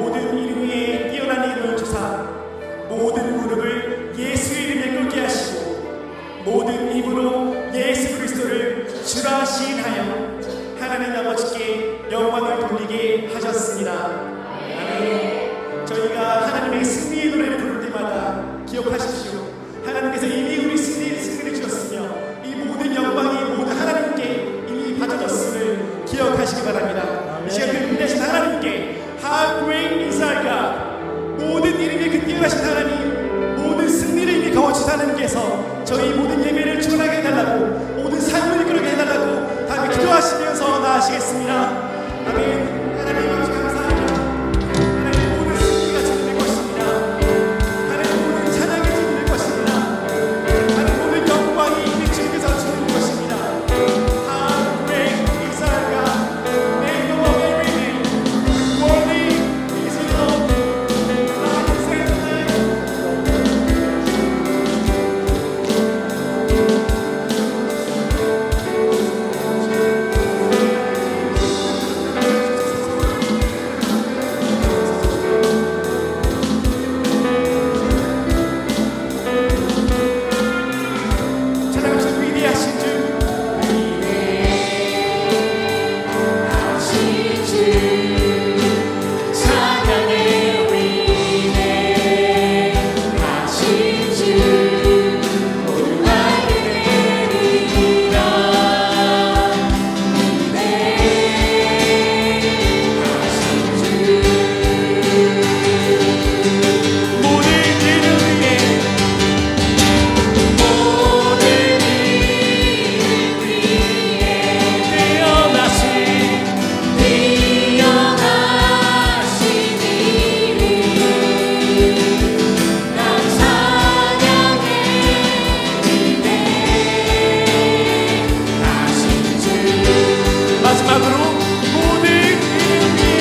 모든 이름 위에 뛰어난 이름을 주사 모든 무릎을 예수 이름에 꿇게 하시고 모든 입으로 예수 그리스도를 주라 시인하여 하나님 아버지께 영광을 돌리게 하셨습니다. 아멘. 저희가 하나님의 승리의 노래를 부를 때마다 기억하십시오. 하나님께서 이미 우리 승리를 주셨으며 이 모든 영광이 모두 하나님께 이미 바쳐졌음을 기억하시기 바랍니다. 이 시간 그 위대하신 하나님께 How great is our God, 모든 이름에 그 뛰어나신 하나님, 모든 승리를 이미 거머쥐신 하나님께서 저희 모든 예배를 충만하게 해달라고, 모든 삶을 이끌게 해달라고 다 함께 기도하시면서 나아가시겠습니다. 아멘. 하나님 아버지 감사합니다. 하나님 모든 승리가 주님의 것입니다. 하나님 모든 찬양이 주님의 것입니다. 하나님 모든 영광이 이미 주님께서 주는 것입니다. How great is our God, name above every name, worthy is the Lord. God save the Lamb. 찬양하신 위대하신 주, 찬양의 위대 하신 주 모두 알게 되리라. 위대 하신 주 모든 이름 위에 마지막으로 모든 이름 위에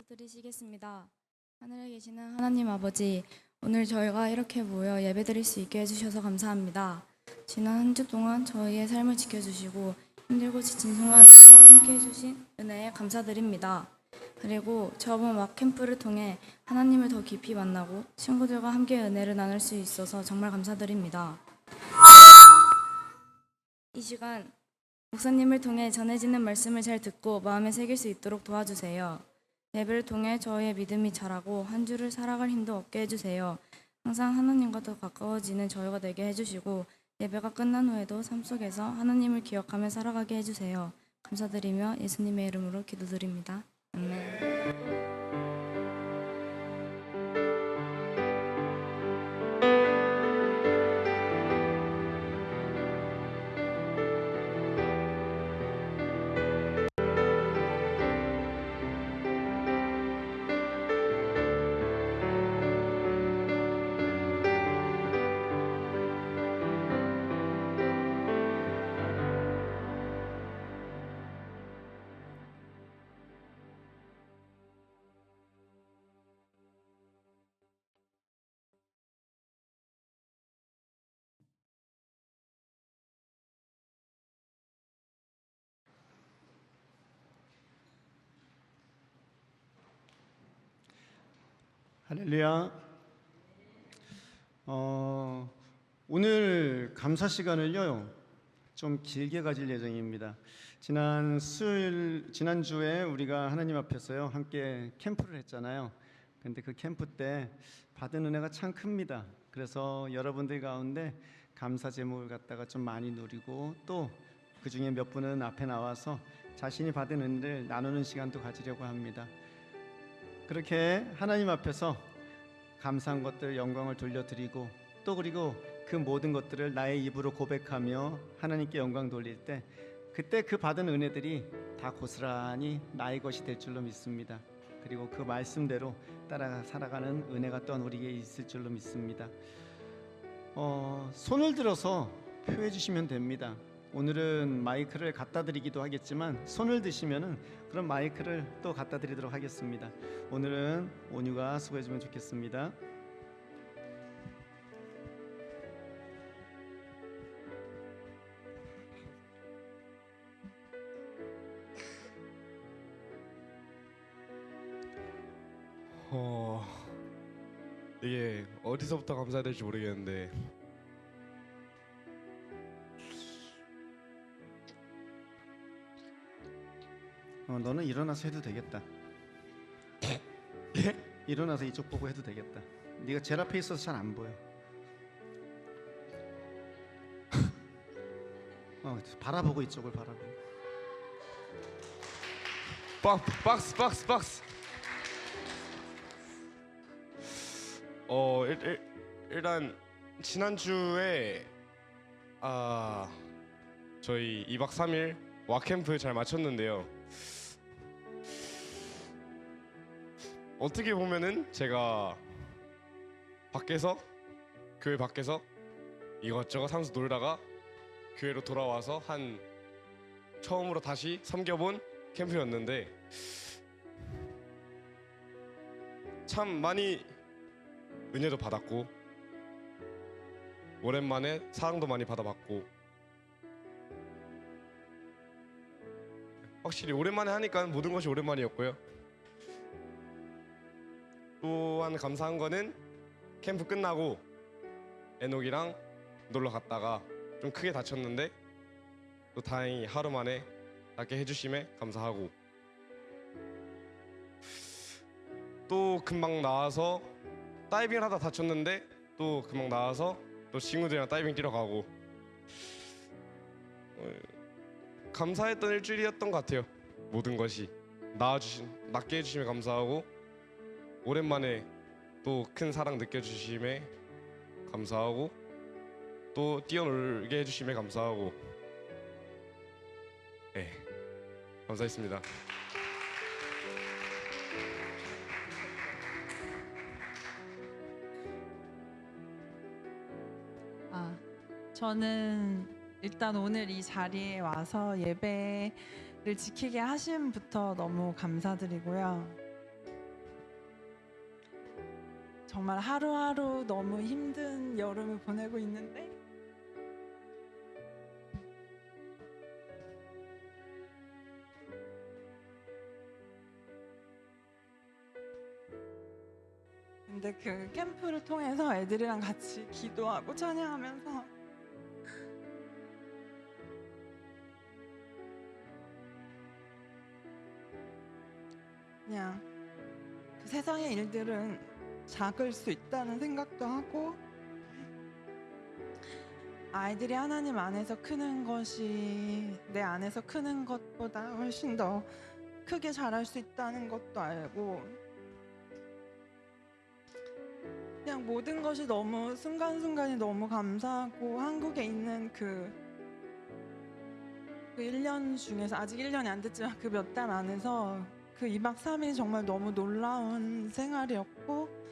드리시겠습니다. 하늘에 계시는 하나님 아버지, 오늘 저희가 이렇게 모여 예배드릴 수 있게 해주셔서 감사합니다. 지난 한 주 동안 저희의 삶을 지켜주시고 힘들고 지친 순간에 함께 해주신 은혜에 감사드립니다. 그리고 저번 왁 캠프를 통해 하나님을 더 깊이 만나고 친구들과 함께 은혜를 나눌 수 있어서 정말 감사드립니다. 이 시간 목사님을 통해 전해지는 말씀을 잘 듣고 마음에 새길 수 있도록 도와주세요. 예배를 통해 저희의 믿음이 자라고 한 주를 살아갈 힘도 얻게 해주세요. 항상 하나님과 더 가까워지는 저희가 되게 해주시고 예배가 끝난 후에도 삶 속에서 하나님을 기억하며 살아가게 해주세요. 감사드리며 예수님의 이름으로 기도드립니다. 아멘. 할렐루야. 오늘 감사 시간을요, 좀 길게 가질 예정입니다. 지난주에 우리가 하나님 앞에서요 함께 캠프를 했잖아요. 근데 그 캠프 때 받은 은혜가 참 큽니다. 그래서 여러분들 가운데 감사 제목을 갖다가 좀 많이 누리고 또 그 중에 몇 분은 앞에 나와서 자신이 받은 은혜를 나누는 시간도 가지려고 합니다. 그렇게 하나님 앞에서 감사한 것들 영광을 돌려드리고 또 그리고 그 모든 것들을 나의 입으로 고백하며 하나님께 영광 돌릴 때 그때 그 받은 은혜들이 다 고스란히 나의 것이 될 줄로 믿습니다. 그리고 그 말씀대로 따라 살아가는 은혜가 또한 우리에게 있을 줄로 믿습니다. 손을 들어서 표해 주시면 됩니다. 오늘은 마이크를 갖다 드리기도 하겠지만 손을 드시면은 그런 마이크를 또 갖다 드리도록 하겠습니다. 오늘은 온유가 수고해 주면 좋겠습니다. 이게 어디서부터 감사해야 될지 모르겠는데 너는 일어나서 해도 되겠다. 일어나서 이쪽 보고 해도 되겠다. 네가 제일 앞에 있어서 잘 안 보여. 바라보고 이쪽을 바라보고. 박스. 일단 지난주에 저희 2박 3일 와캠프 잘 마쳤는데요. 어떻게 보면은 제가 교회 밖에서 이것저것 하면서 놀다가 교회로 돌아와서 처음으로 다시 섬겨본 캠프였는데 참 많이 은혜도 받았고 오랜만에 사랑도 많이 받아봤고 확실히 오랜만에 하니까 모든 것이 오랜만이었고요. 또한 감사한 거는 캠프 끝나고 에녹이랑 놀러 갔다가 좀 크게 다쳤는데 또 다행히 하루 만에 낫게 해주심에 감사하고 또 금방 나와서 다이빙을 하다 다쳤는데 또 금방 나와서 또 친구들이랑 다이빙 뛰러 가고 감사했던 일주일이었던 것 같아요. 모든 것이 낫게 해주심에 감사하고 오랜만에 또 큰 사랑 느껴주심에 감사하고 또 뛰어놀게 해주심에 감사하고 감사했습니다. 저는 일단 오늘 이 자리에 와서 예배를 지키게 하심부터 너무 감사드리고요. 정말 하루하루 너무 힘든 여름을 보내고 있는데 근데 그 캠프를 통해서 애들이랑 같이 기도하고 찬양하면서 그냥 그 세상의 일들은 작을 수 있다는 생각도 하고 아이들이 하나님 안에서 크는 것이 내 안에서 크는 것보다 훨씬 더 크게 자랄 수 있다는 것도 알고 그냥 모든 것이 너무 순간순간이 너무 감사하고 한국에 있는 그 1년 중에서 아직 1년이 안 됐지만 그 몇 달 안에서 그 2박 3일이 정말 너무 놀라운 생활이었고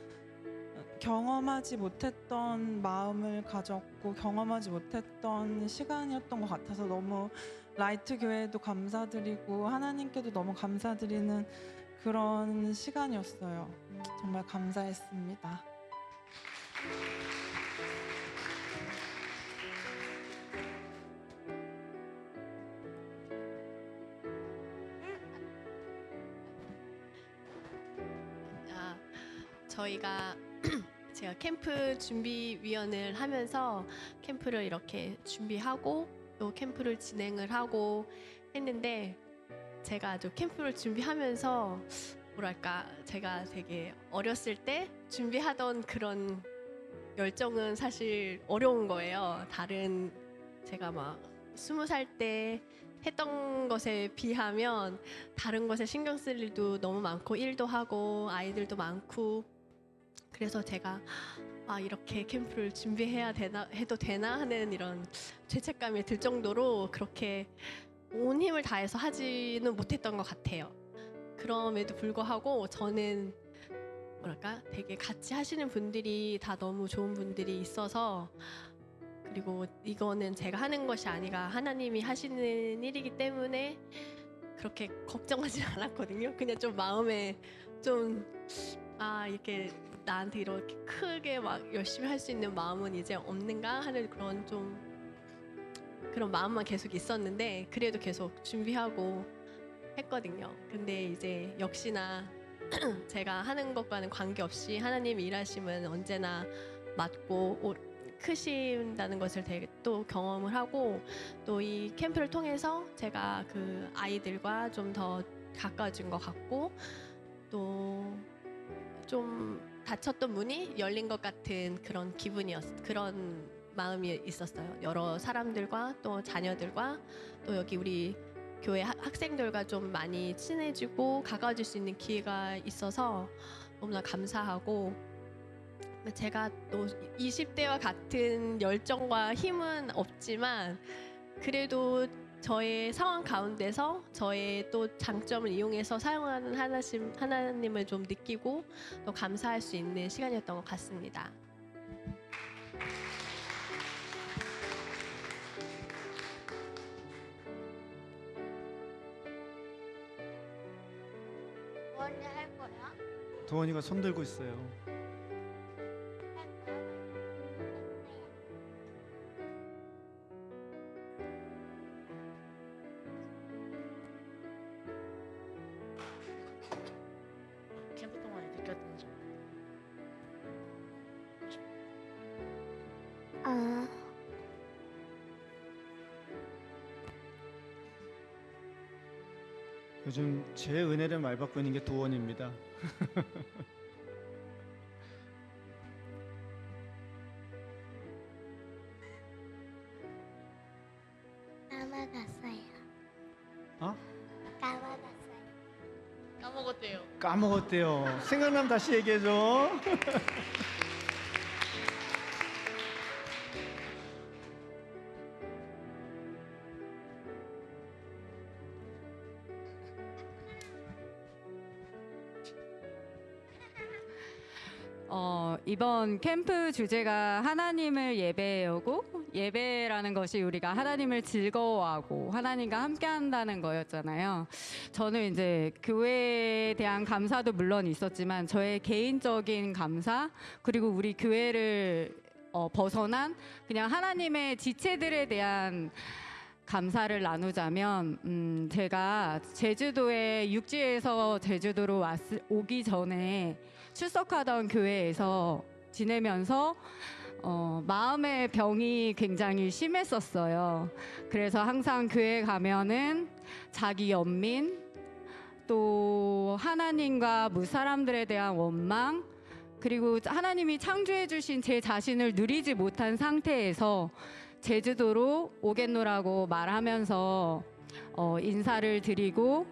경험하지 못했던 마음을 가졌고 경험하지 못했던 시간이었던 것 같아서 너무 라이트 교회도 감사드리고 하나님께도 너무 감사드리는 그런 시간이었어요. 정말 감사했습니다. 저희가 제가 캠프 준비위원을 하면서 캠프를 이렇게 준비하고 또 캠프를 진행을 하고 했는데 제가 아주 캠프를 준비하면서 뭐랄까 제가 되게 어렸을 때 준비하던 그런 열정은 사실 어려운 거예요. 다른 제가 막 20살 때 했던 것에 비하면 다른 것에 신경 쓸 일도 너무 많고 일도 하고 아이들도 많고 그래서 제가 이렇게 캠프를 준비해야 되나 해도 되나 하는 이런 죄책감이 들 정도로 그렇게 온 힘을 다해서 하지는 못했던 것 같아요. 그럼에도 불구하고 저는 뭐랄까 되게 같이 하시는 분들이 다 너무 좋은 분들이 있어서 그리고 이거는 제가 하는 것이 아니라 하나님이 하시는 일이기 때문에 그렇게 걱정하지 않았거든요. 그냥 좀 마음에 좀 이렇게 나한테 이렇게 크게 막 열심히 할 수 있는 마음은 이제 없는가 하는 그런 마음만 계속 있었는데 그래도 계속 준비하고 했거든요. 근데 이제 역시나 제가 하는 것과는 관계없이 하나님이 일하심은 언제나 맞고 크신다는 것을 되게 또 경험을 하고 또 이 캠프를 통해서 제가 그 아이들과 좀 더 가까워진 것 같고 또 좀 닫혔던 문이 열린 것 같은 그런 그런 마음이 있었어요. 여러 사람들과 또 자녀들과 또 여기 우리 교회 학생들과 좀 많이 친해지고 가까워질 수 있는 기회가 있어서 너무나 감사하고 제가 또 20대와 같은 열정과 힘은 없지만 그래도 저의 상황 가운데서 저의 또 장점을 이용해서 사용하는 하나님을 좀 느끼고 또 감사할 수 있는 시간이었던 것 같습니다. 원래 할 거야? 도원이가 손 들고 있어요. 캠프 동안에 느꼈던 점. 요즘 제 은혜를 말 받고 있는 게 도원입니다. 까먹었어요. 어? 까먹었어요. 까먹었대요. 까먹었대요. 생각나면 다시 얘기해줘. 이번 캠프 주제가 하나님을 예배하고 예배라는 것이 우리가 하나님을 즐거워하고 하나님과 함께한다는 거였잖아요. 저는 이제 교회에 대한 감사도 물론 있었지만 저의 개인적인 감사 그리고 우리 교회를 벗어난 그냥 하나님의 지체들에 대한 감사를 나누자면 제가 제주도에 육지에서 제주도로 오기 전에 출석하던 교회에서 지내면서 마음의 병이 굉장히 심했었어요. 그래서 항상 교회 가면은 자기 연민 또 하나님과 무사람들에 대한 원망 그리고 하나님이 창조해 주신 제 자신을 누리지 못한 상태에서 제주도로 오겠노라고 말하면서 인사를 드리고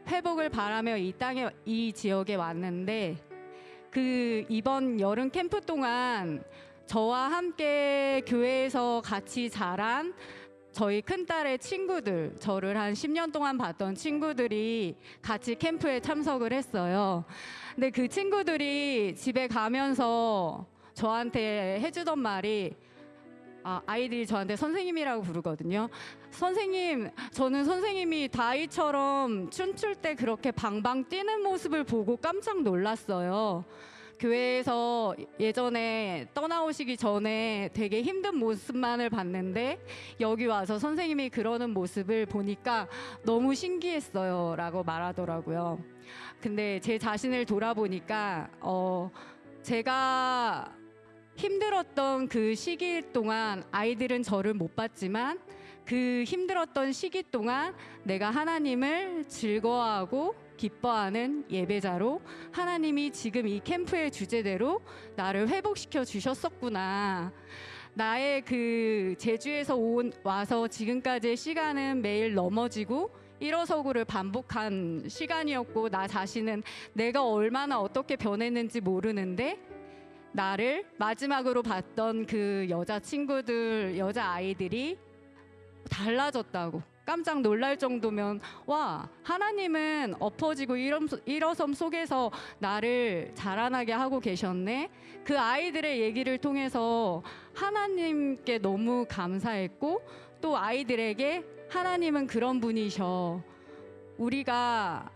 회복을 바라며 이 지역에 왔는데 그 이번 여름 캠프 동안 저와 함께 교회에서 같이 자란 저희 큰딸의 친구들, 저를 한 10년 동안 봤던 친구들이 같이 캠프에 참석을 했어요. 근데 그 친구들이 집에 가면서 저한테 해주던 말이 아이들이 저한테 선생님이라고 부르거든요. 선생님, 저는 선생님이 다이처럼 춤출 때 그렇게 방방 뛰는 모습을 보고 깜짝 놀랐어요. 교회에서 예전에 떠나오시기 전에 되게 힘든 모습만을 봤는데 여기 와서 선생님이 그러는 모습을 보니까 너무 신기했어요 라고 말하더라고요. 근데 제 자신을 돌아보니까 제가 힘들었던 그 시기 동안 아이들은 저를 못 봤지만 그 힘들었던 시기 동안 내가 하나님을 즐거워하고 기뻐하는 예배자로 하나님이 지금 이 캠프의 주제대로 나를 회복시켜 주셨었구나. 나의 그 제주에서 와서 지금까지의 시간은 매일 넘어지고 일어서고를 반복한 시간이었고, 나 자신은 내가 얼마나 어떻게 변했는지 모르는데 나를 마지막으로 봤던 그 여자친구들, 여자아이들이 달라졌다고 깜짝 놀랄 정도면, 와, 하나님은 엎어지고 일어섬 속에서 나를 자라나게 하고 계셨네. 그 아이들의 얘기를 통해서 하나님께 너무 감사했고, 또 아이들에게 하나님은 그런 분이셔. 우리가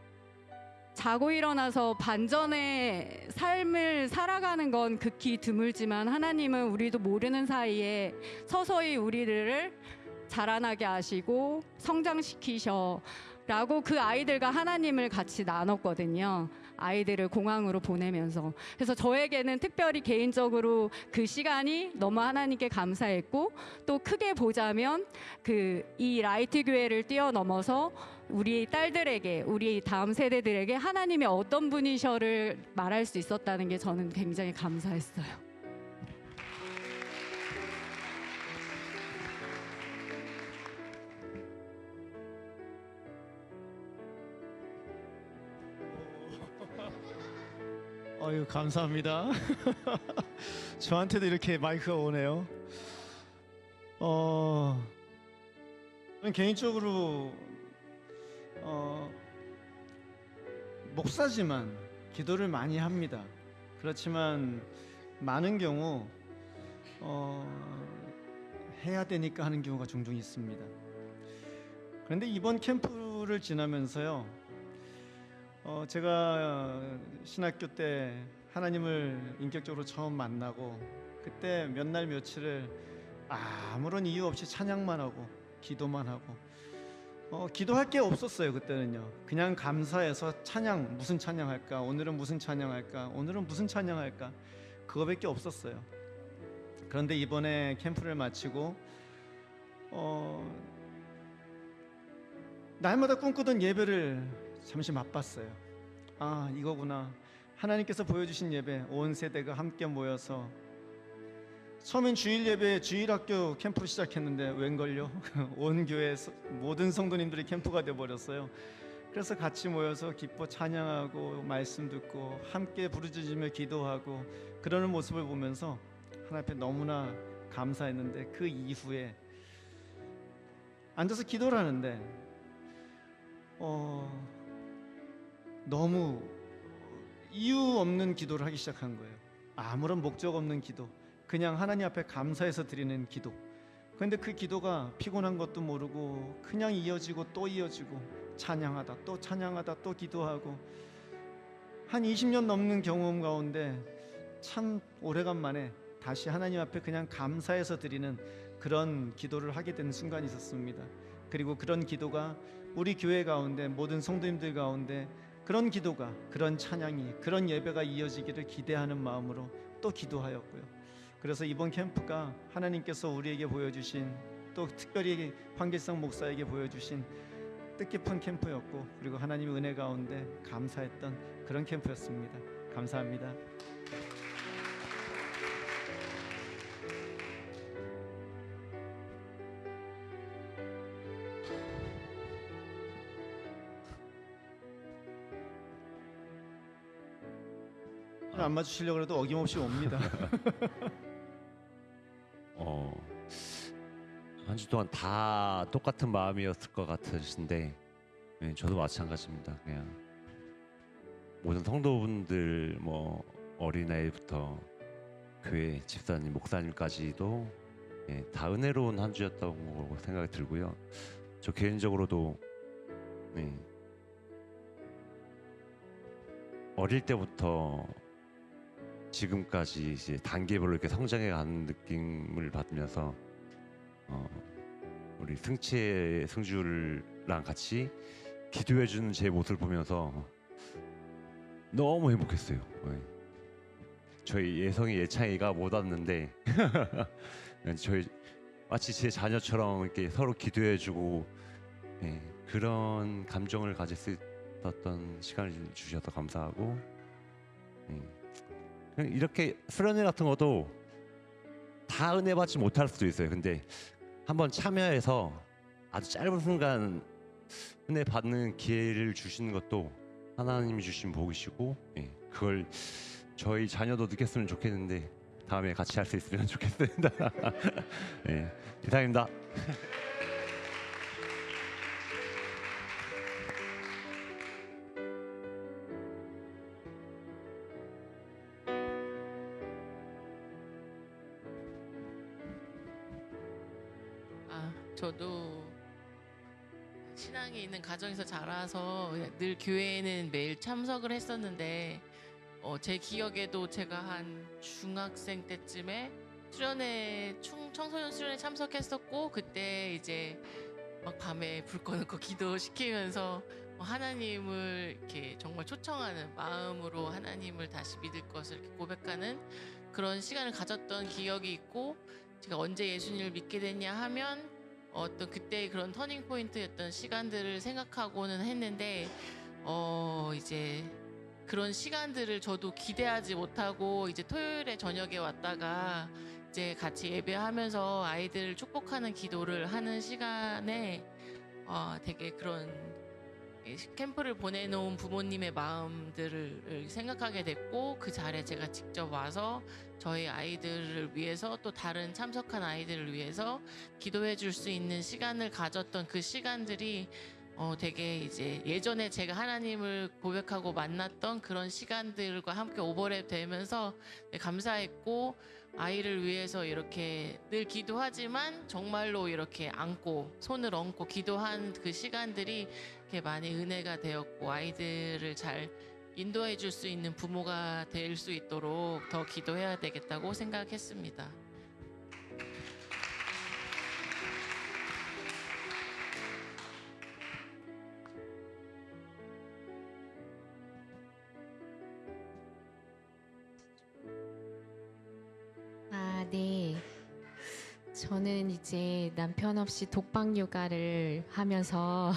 자고 일어나서 반전의 삶을 살아가는 건 극히 드물지만 하나님은 우리도 모르는 사이에 서서히 우리를 자라나게 하시고 성장시키셔 라고 그 아이들과 하나님을 같이 나눴거든요. 아이들을 공항으로 보내면서. 그래서 저에게는 특별히 개인적으로 그 시간이 너무 하나님께 감사했고, 또 크게 보자면 이 라이트 교회를 뛰어넘어서 우리 딸들에게, 우리 다음 세대들에게 하나님이 어떤 분이셔를 말할 수 있었다는 게 저는 굉장히 감사했어요. 어유 감사합니다. 저한테도 이렇게 마이크가 오네요. 저는 개인적으로 목사지만 기도를 많이 합니다. 그렇지만 많은 경우 해야 되니까 하는 경우가 종종 있습니다. 그런데 이번 캠프를 지나면서요, 제가 신학교 때 하나님을 인격적으로 처음 만나고, 그때 몇 날 며칠을 아무런 이유 없이 찬양만 하고 기도만 하고, 기도할 게 없었어요. 그때는요, 그냥 감사해서 찬양, 무슨 찬양할까, 오늘은 무슨 찬양할까, 오늘은 무슨 찬양할까, 그거밖에 없었어요. 그런데 이번에 캠프를 마치고 날마다 꿈꾸던 예배를 잠시 맛봤어요. 아, 이거구나. 하나님께서 보여주신 예배, 온 세대가 함께 모여서, 처음엔 주일 예배, 주일학교 캠프로 시작했는데 웬걸요? 온 교회 모든 성도님들이 캠프가 되어버렸어요. 그래서 같이 모여서 기뻐 찬양하고 말씀 듣고 함께 부르짖으며 기도하고 그러는 모습을 보면서 하나님 앞에 너무나 감사했는데, 그 이후에 앉아서 기도를 하는데 너무 이유 없는 기도를 하기 시작한 거예요. 아무런 목적 없는 기도, 그냥 하나님 앞에 감사해서 드리는 기도. 그런데 그 기도가 피곤한 것도 모르고 그냥 이어지고 또 이어지고, 찬양하다 또 찬양하다 또 기도하고, 한 20년 넘는 경험 가운데 참 오래간만에 다시 하나님 앞에 그냥 감사해서 드리는 그런 기도를 하게 된 순간이 있었습니다. 그리고 그런 기도가 우리 교회 가운데, 모든 성도님들 가운데 그런 기도가, 그런 찬양이, 그런 예배가 이어지기를 기대하는 마음으로 또 기도하였고요. 그래서 이번 캠프가 하나님께서 우리에게 보여주신, 또 특별히 황길성 목사에게 보여주신 뜻깊은 캠프였고, 그리고 하나님의 은혜 가운데 감사했던 그런 캠프였습니다. 감사합니다. 안 맞추시려고 해도 어김없이 옵니다. 한 주 동안 다 똑같은 마음이었을 것 같으신데, 네, 저도 마찬가지입니다. 그냥 모든 성도분들, 어린아이부터 교회 집사님, 목사님까지도, 네, 다 은혜로운 한 주였다고 생각이 들고요. 저 개인적으로도, 네, 어릴 때부터 지금까지 이제 단계별로 이렇게 성장해 가는 느낌을 받으면서 우리 승주랑 같이 기도해 주는 제 모습을 보면서 너무 행복했어요. 네. 저희 예성이 예창이가 못 왔는데 저희 마치 제 자녀처럼 이렇게 서로 기도해주고 예, 그런 감정을 가질 수 있었던 시간을 주셔서 감사하고 그냥 이렇게 수련회 같은 것도 다 은혜 받지 못할 수도 있어요. 근데 한번 참여해서 아주 짧은 순간 은혜 받는 기회를 주시는 것도 하나님이 주신 복이시고 예, 그걸 저희 자녀도 느꼈으면 좋겠는데 다음에 같이 할 수 있으면 좋겠습니다. 예, 이상입니다. 저도 신앙이 있는 가정에서 자라서 늘 교회에는 매일 참석을 했었는데 제 기억에도 제가 한 중학생 때쯤에 수련회 청소년 수련회 참석했었고 그때 이제 막 밤에 불 꺼놓고 기도시키면서 하나님을 이렇게 정말 초청하는 마음으로 하나님을 다시 믿을 것을 이렇게 고백하는 그런 시간을 가졌던 기억이 있고 제가 언제 예수님을 믿게 됐냐 하면 어떤 그때의 그런 터닝 포인트였던 시간들을 생각하고는 했는데 이제 그런 시간들을 저도 기대하지 못하고 이제 토요일에 저녁에 왔다가 이제 같이 예배하면서 아이들을 축복하는 기도를 하는 시간에 되게 그런 캠프를 보내놓은 부모님의 마음들을 생각하게 됐고 그 자리에 제가 직접 와서 저희 아이들을 위해서 또 다른 참석한 아이들을 위해서 기도해 줄 수 있는 시간을 가졌던 그 시간들이 되게 이제 예전에 제가 하나님을 고백하고 만났던 그런 시간들과 함께 오버랩 되면서 감사했고 아이를 위해서 이렇게 늘 기도하지만 정말로 이렇게 안고 손을 얹고 기도한 그 시간들이 이렇게 많이 은혜가 되었고 아이들을 잘 인도해 줄 수 있는 부모가 될 수 있도록 더 기도해야 되겠다고 생각했습니다. 네. 저는 이제 남편 없이 독방 육아를 하면서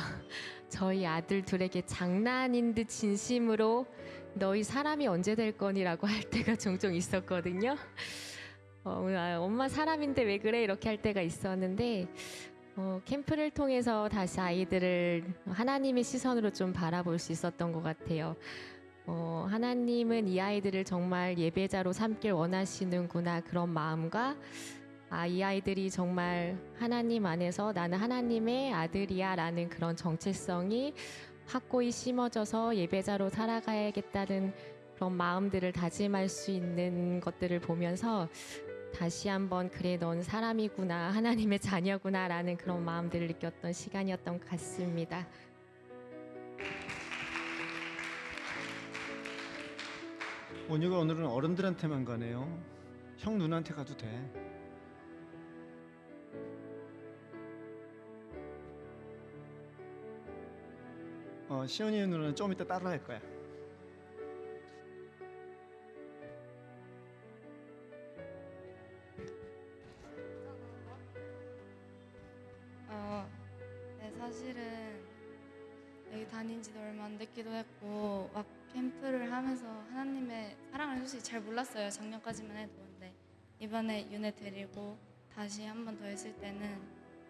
저희 아들 둘에게 장난인 듯 진심으로 너희 사람이 언제 될 거니라고 할 때가 종종 있었거든요. 엄마 사람인데 왜 그래? 이렇게 할 때가 있었는데 캠프를 통해서 다시 아이들을 하나님의 시선으로 좀 바라볼 수 있었던 것 같아요. 하나님은 이 아이들을 정말 예배자로 삼길 원하시는구나 그런 마음과 이 아이들이 정말 하나님 안에서 나는 하나님의 아들이야 라는 그런 정체성이 확고히 심어져서 예배자로 살아가야겠다는 그런 마음들을 다짐할 수 있는 것들을 보면서 다시 한번 그래 넌 사람이구나 하나님의 자녀구나 라는 그런 마음들을 느꼈던 시간이었던 것 같습니다. 온유가 오늘은 어른들한테만 가네요. 형 누나한테 가도 돼. 시연이 누나는 좀 이따 따라할 거야. 네, 사실은 여기 다닌 지도 얼마 안 됐기도 했고 막 캠프를 하면서 하나님의 사랑을 솔직히 잘 몰랐어요. 작년까지만 해도. 근데 이번에 윤회 드리고 다시 한 번 더 했을 때는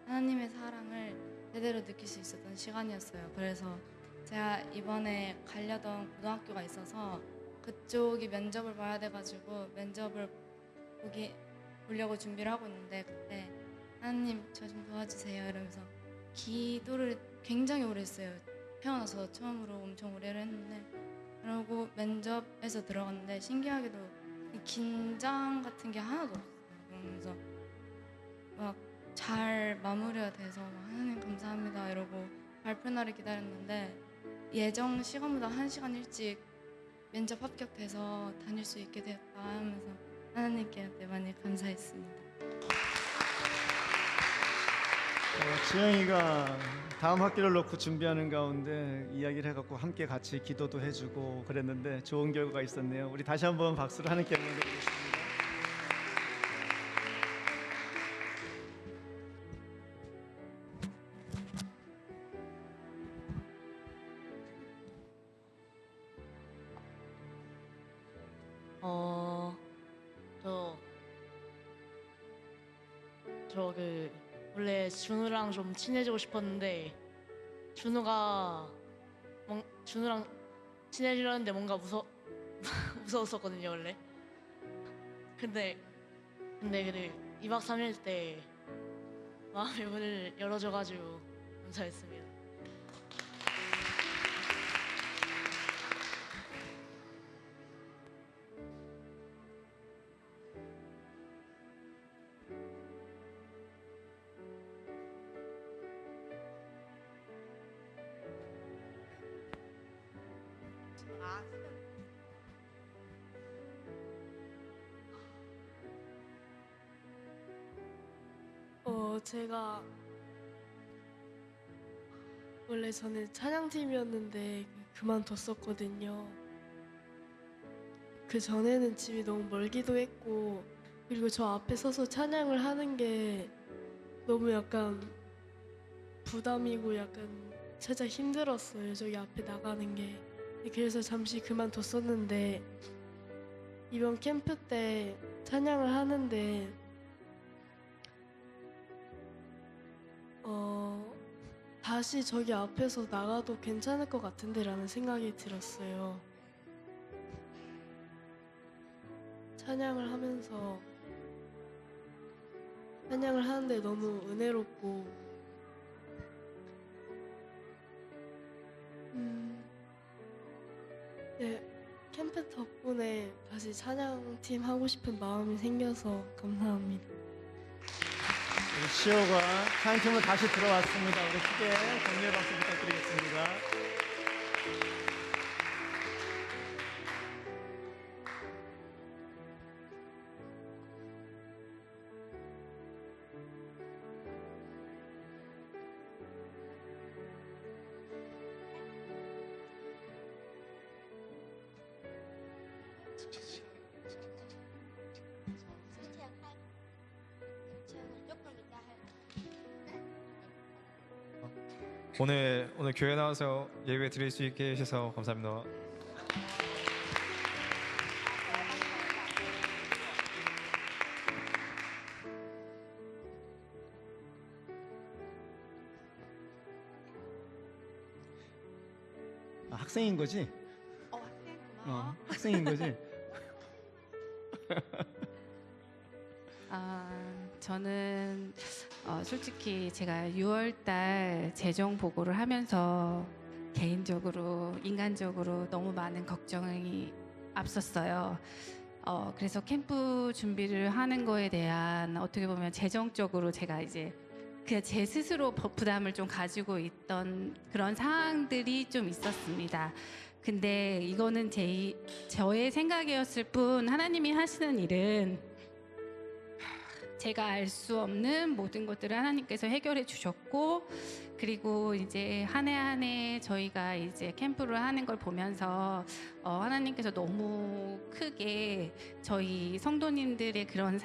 하나님의 사랑을 제대로 느낄 수 있었던 시간이었어요. 그래서 제가 이번에 가려던 고등학교가 있어서 그쪽이 면접을 봐야 돼가지고 면접을 보려고 준비를 하고 있는데 그때 하나님 저 좀 도와주세요 이러면서 기도를 굉장히 오래 했어요. 태어나서 처음으로 엄청 오래를 했는데 그러고 면접에서 들어갔는데 신기하게도 이 긴장 같은 게 하나도 없어요. 그러면서 막 잘 마무리가 돼서 하나님 감사합니다 이러고 발표 날을 기다렸는데 예정 시간보다 1시간 일찍 면접 합격돼서 다닐 수 있게 되었다 하면서 하나님께 많이 감사했습니다. 지영이가 다음 학기를 놓고 준비하는 가운데 이야기를 해갖고 함께 같이 기도도 해주고 그랬는데 좋은 결과가 있었네요. 우리 다시 한번 박수를 하나님께 영광드리겠습니다. 저 원래 준우랑 좀 친해지고 싶었는데 준우랑 친해지려는데 뭔가 무서웠었거든요 원래. 근데 2박 3일 때 마음의 문을 열어줘가지고 감사했습니다. 제가 원래 저는 찬양팀이었는데 그만뒀었거든요. 그 전에는 집이 너무 멀기도 했고, 그리고 저 앞에 서서 찬양을 하는 게 너무 약간 부담이고 약간 살짝 힘들었어요. 저기 앞에 나가는 게. 그래서 잠시 그만뒀었는데 이번 캠프 때 찬양을 하는데 다시 저기 앞에서 나가도 괜찮을 것 같은데 라는 생각이 들었어요. 찬양을 하는데 너무 은혜롭고 네, 캠프 덕분에 다시 찬양팀 하고 싶은 마음이 생겨서 감사합니다. 우리 시호가 찬양팀으로 다시 들어왔습니다. 우리 크게 격려의 박수 부탁드리겠습니다. 오늘 교회 나와서 예배 드릴 수 있게 해주셔서 감사합니다. 학생인 거지? 학생인 거지? 저는 솔직히 제가 6월달 재정 보고를 하면서 개인적으로 인간적으로 너무 많은 걱정이 앞섰어요. 그래서 캠프 준비를 하는 거에 대한 어떻게 보면 재정적으로 제가 이제 그냥 제 스스로 부담을 좀 가지고 있던 그런 상황들이 좀 있었습니다. 근데 이거는 저의 생각이었을 뿐 하나님이 하시는 일은 제가 알 수 없는 모든 것들을 하나님께서 해결해 주셨고, 그리고 이제 한 해 한 해 저희가 이제 캠프를 하는 걸 보면서 하나님께서 너무 크게 저희 성도님들의 그런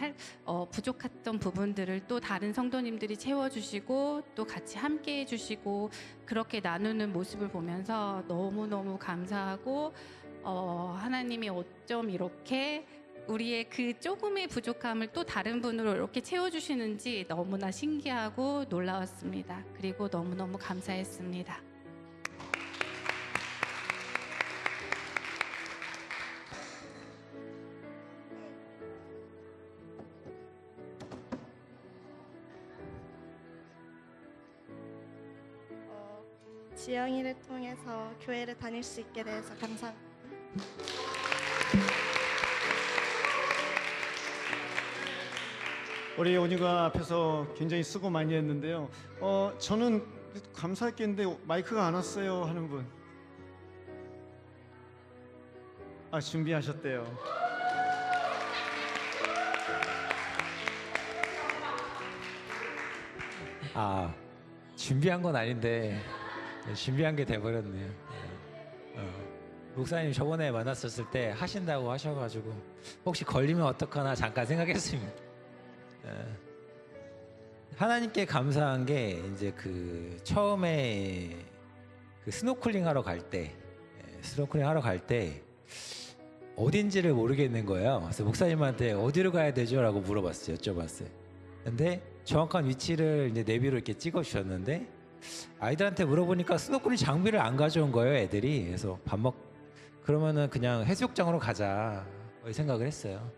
부족했던 부분들을 또 다른 성도님들이 채워주시고 또 같이 함께 해주시고 그렇게 나누는 모습을 보면서 너무너무 감사하고 하나님이 어쩜 이렇게 우리의 그 조금의 부족함을 또 다른 분으로 이렇게 채워주시는지 너무나 신기하고 놀라웠습니다. 그리고 너무너무 감사했습니다. 지영이를 통해서 교회를 다닐 수 있게 돼서 감사합니다. 우리 온유가 앞에서 굉장히 수고 많이 했는데요. 저는 감사할 게 있는데 마이크가 안 왔어요 하는 분. 준비하셨대요. 아, 준비한 건 아닌데 준비한 게 돼버렸네요. 목사님 저번에 만났었을 때 하신다고 하셔가지고 혹시 걸리면 어떡하나 잠깐 생각했습니다. 하나님께 감사한 게 이제 그 처음에 그 스노클링 하러 갈 때 어딘지를 모르겠는 거예요. 그래서 목사님한테 어디로 가야 되죠? 라고 물어봤어요. 여쭤봤어요. 근데 정확한 위치를 이제 내비로 이렇게 찍어 주셨는데 아이들한테 물어보니까 스노클링 장비를 안 가져온 거예요, 애들이. 그래서 그러면은 그냥 해수욕장으로 가자 생각을 했어요.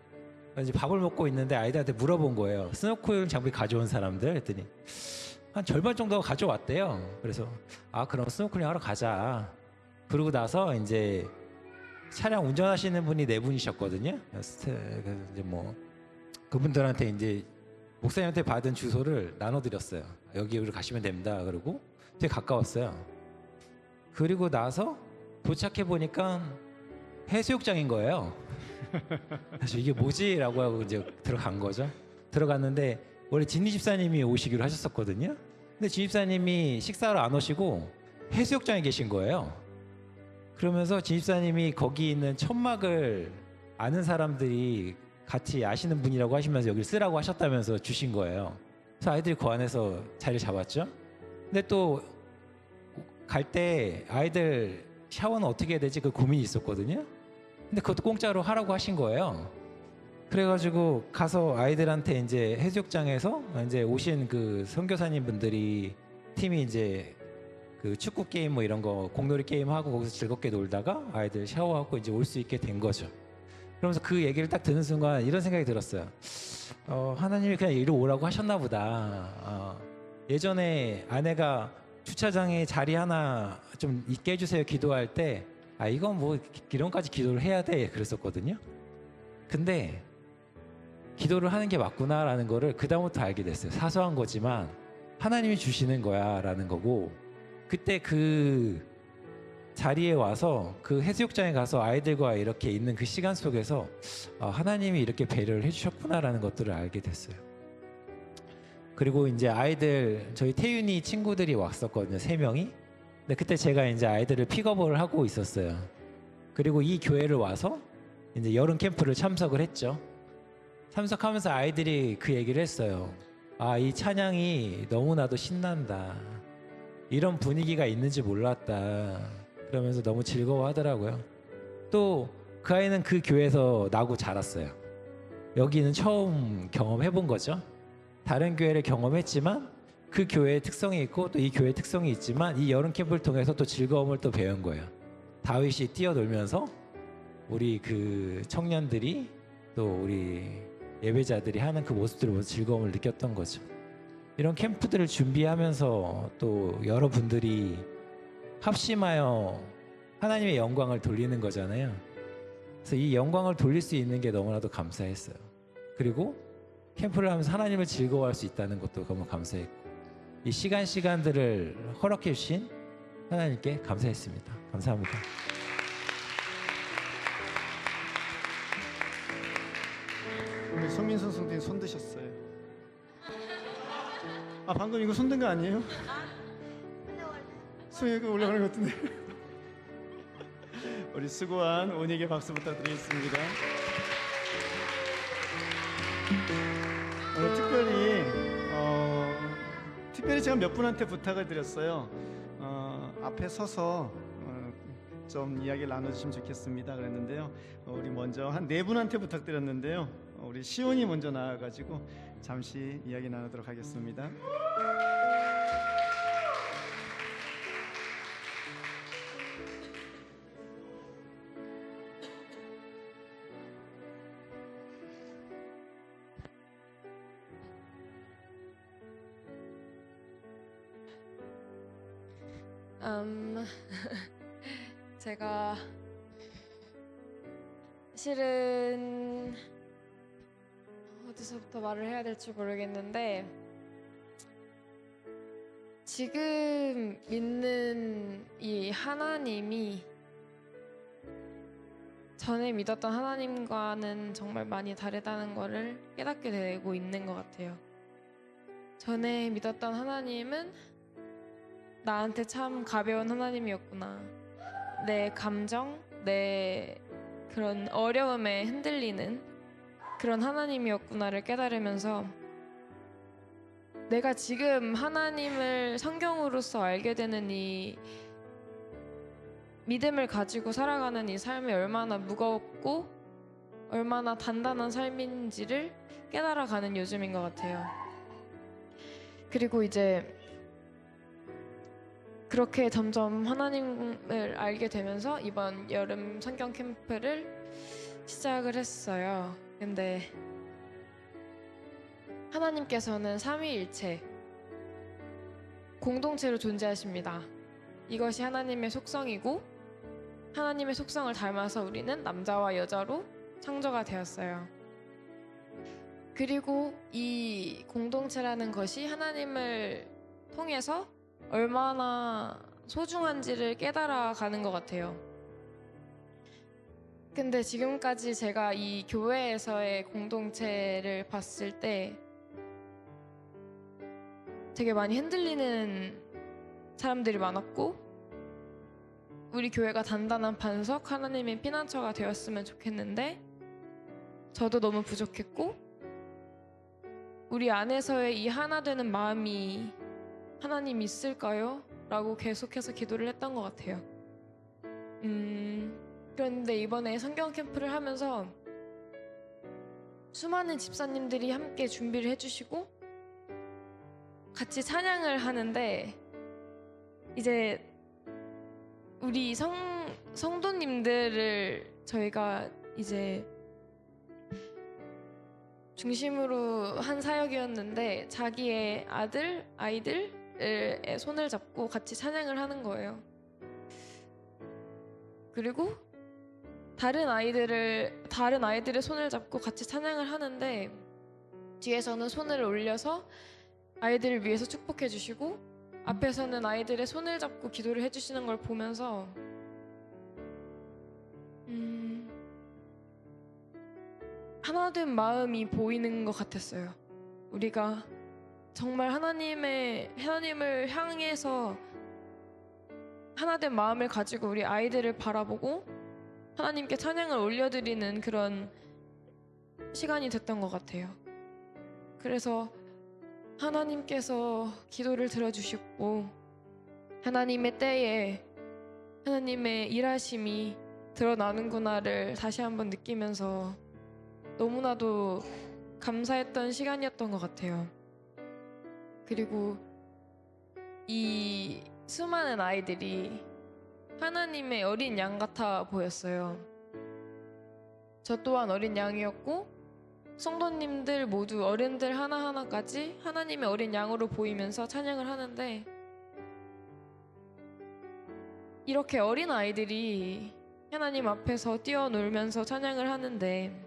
그래서 이제 밥을 먹고 있는데 아이들한테 물어본 거예요. 스노클링 장비 가져온 사람들 했더니 한 절반 정도가 가져왔대요. 그래서 그럼 스노클링 하러 가자. 그러고 나서 이제 차량 운전하시는 분이 4분이셨거든요. 그래서 이제 뭐 그분들한테 이제 목사님한테 받은 주소를 나눠드렸어요. 여기로 가시면 됩니다. 그러고 되게 가까웠어요. 그리고 나서 도착해 보니까 해수욕장인 거예요. 그래서 이게 뭐지라고 하고 이제 들어간 거죠. 들어갔는데 원래 진희 집사님이 오시기로 하셨었거든요. 근데 진희 집사님이 식사를 안 오시고 해수욕장에 계신 거예요. 그러면서 진희 집사님이 거기 있는 천막을 아는 사람들이 같이 아시는 분이라고 하시면서 여기를 쓰라고 하셨다면서 주신 거예요. 그래서 아이들이 그 안에서 자리를 잡았죠. 근데 또 갈 때 아이들 샤워는 어떻게 해야 되지? 그 고민이 있었거든요. 근데 그것도 공짜로 하라고 하신 거예요. 그래가지고 가서 아이들한테 이제 해수욕장에서 이제 오신 그 선교사님 분들이 팀이 이제 그 축구 게임 뭐 이런 거 공놀이 게임 하고 거기서 즐겁게 놀다가 아이들 샤워하고 이제 올 수 있게 된 거죠. 그러면서 그 얘기를 딱 듣는 순간 이런 생각이 들었어요. 하나님이 그냥 이리 오라고 하셨나 보다. 예전에 아내가 주차장에 자리 하나 좀 있게 해주세요 기도할 때 이건 뭐 이런까지 기도를 해야 돼 그랬었거든요. 근데 기도를 하는 게 맞구나라는 거를 그다음부터 알게 됐어요. 사소한 거지만 하나님이 주시는 거야 라는 거고, 그때 그 자리에 와서 그 해수욕장에 가서 아이들과 이렇게 있는 그 시간 속에서 하나님이 이렇게 배려를 해주셨구나라는 것들을 알게 됐어요. 그리고 이제 아이들 저희 태윤이 친구들이 왔었거든요. 3명이. 근데 그때 제가 이제 아이들을 픽업을 하고 있었어요. 그리고 이 교회를 와서 이제 여름 캠프를 참석을 했죠. 참석하면서 아이들이 그 얘기를 했어요. 이 찬양이 너무나도 신난다. 이런 분위기가 있는지 몰랐다. 그러면서 너무 즐거워하더라고요. 또 그 아이는 그 교회에서 나고 자랐어요. 여기는 처음 경험해본 거죠. 다른 교회를 경험했지만 그 교회의 특성이 있고 또 이 교회의 특성이 있지만 이 여름 캠프를 통해서 또 즐거움을 또 배운 거예요. 다윗이 뛰어놀면서 우리 그 청년들이 또 우리 예배자들이 하는 그 모습들을 보면서 즐거움을 느꼈던 거죠. 이런 캠프들을 준비하면서 또 여러분들이 합심하여 하나님의 영광을 돌리는 거잖아요. 그래서 이 영광을 돌릴 수 있는 게 너무나도 감사했어요. 그리고 캠프를 하면서 하나님을 즐거워할 수 있다는 것도 너무 감사했고, 이 시간들을 허락해 주신 하나님께 감사했습니다. 감사합니다. 우리 손민선 선생님 손 드셨어요. 방금 이거 손 든 거 아니에요? 손이 여기 올라가는 것 같은데. 우리 수고한 온익에 박수 부탁드리겠습니다. 오늘 특별히 제가 몇 분한테 부탁을 드렸어요. 앞에 서서 좀 이야기를 나눠주시면 좋겠습니다 그랬는데요. 우리 먼저 한 4분한테 부탁드렸는데요. 우리 시온이 먼저 나와가지고 잠시 이야기 나누도록 하겠습니다. 제가 실은 어디서부터 말을 해야 될지 모르겠는데, 지금 믿는 이 하나님이 전에 믿었던 하나님과는 정말 많이 다르다는 거를 깨닫게 되고 있는 것 같아요. 전에 믿었던 하나님은 나한테 참 가벼운 하나님이었구나. 내 감정, 내 그런 어려움에 흔들리는 그런 하나님이었구나를 깨달으면서 내가 지금 하나님을 성경으로서 알게 되는 이 믿음을 가지고 살아가는 이 삶이 얼마나 무겁고 얼마나 단단한 삶인지를 깨달아가는 요즘인 것 같아요. 그리고 이제 그렇게 점점 하나님을 알게 되면서 이번 여름 성경 캠프를 시작을 했어요. 근데 하나님께서는 삼위일체 공동체로 존재하십니다. 이것이 하나님의 속성이고 하나님의 속성을 닮아서 우리는 남자와 여자로 창조가 되었어요. 그리고 이 공동체라는 것이 하나님을 통해서 얼마나 소중한지를 깨달아가는 것 같아요. 근데 지금까지 제가 이 교회에서의 공동체를 봤을 때 되게 많이 흔들리는 사람들이 많았고 우리 교회가 단단한 반석, 하나님의 피난처가 되었으면 좋겠는데 저도 너무 부족했고 우리 안에서의 이 하나 되는 마음이 하나님 있을까요? 라고 계속해서 기도를 했던 것 같아요. 그런데 이번에 성경 캠프를 하면서 수많은 집사님들이 함께 준비를 해주시고 같이 찬양을 하는데 이제 우리 성도님들을 저희가 이제 중심으로 한 사역이었는데 자기의 아이들의 손을 잡고 같이 찬양을 하는 거예요. 그리고 다른 아이들의 손을 잡고 같이 찬양을 하는데 뒤에서는 손을 올려서 아이들을 위해서 축복해 주시고 앞에서는 아이들의 손을 잡고 기도를 해주시는 걸 보면서 하나된 마음이 보이는 것 같았어요. 우리가 정말 하나님을 향해서 하나된 마음을 가지고 우리 아이들을 바라보고 하나님께 찬양을 올려드리는 그런 시간이 됐던 것 같아요. 그래서 하나님께서 기도를 들어주셨고 하나님의 때에 하나님의 일하심이 드러나는구나를 다시 한번 느끼면서 너무나도 감사했던 시간이었던 것 같아요. 그리고 이 수많은 아이들이 하나님의 어린 양 같아 보였어요. 저 또한 어린 양이었고 성도님들 모두 어른들 하나하나까지 하나님의 어린 양으로 보이면서 찬양을 하는데 이렇게 어린 아이들이 하나님 앞에서 뛰어놀면서 찬양을 하는데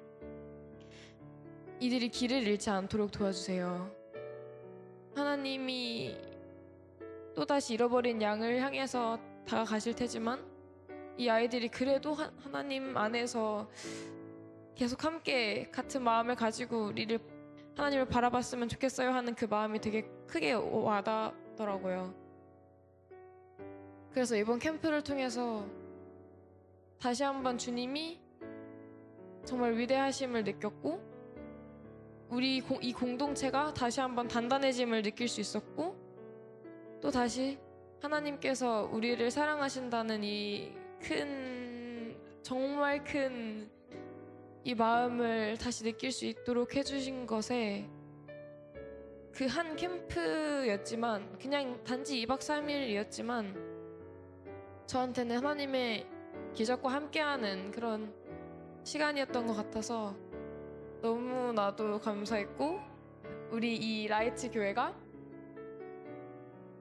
이들이 길을 잃지 않도록 도와주세요. 하나님이 또다시 잃어버린 양을 향해서 다가가실 테지만 이 아이들이 그래도 하나님 안에서 계속 함께 같은 마음을 가지고 하나님을 바라봤으면 좋겠어요 하는 그 마음이 되게 크게 와닿더라고요. 그래서 이번 캠프를 통해서 다시 한번 주님이 정말 위대하심을 느꼈고 이 공동체가 다시 한번 단단해짐을 느낄 수 있었고 또 다시 하나님께서 우리를 사랑하신다는 이 정말 큰 이 마음을 다시 느낄 수 있도록 해주신 것에 그 한 캠프였지만 그냥 단지 2박 3일이었지만 저한테는 하나님의 기적과 함께하는 그런 시간이었던 것 같아서 너무나도 감사했고 우리 이 라이트 교회가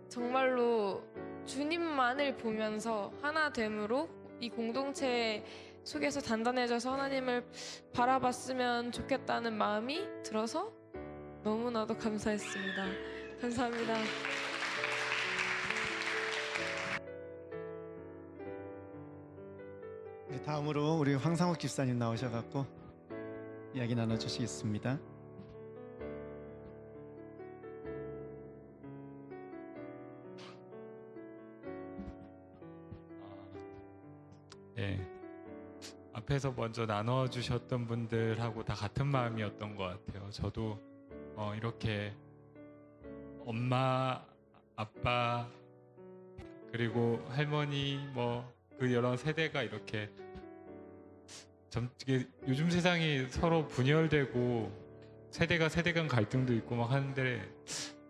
정말로 주님만을 보면서 하나됨으로 이 공동체 속에서 단단해져서 하나님을 바라봤으면 좋겠다는 마음이 들어서 너무나도 감사했습니다. 감사합니다. 네, 다음으로 우리 황상욱 집사님 나오셔갖고 이야기 나눠주시겠습니다. 예, 앞에서 먼저 나눠주셨던 분들하고 다 같은 마음이었던 것 같아요. 저도 이렇게 엄마, 아빠, 그리고 할머니 그 여러 세대가 이렇게 이게 요즘 세상이 서로 분열되고 세대 간 갈등도 있고 막 하는데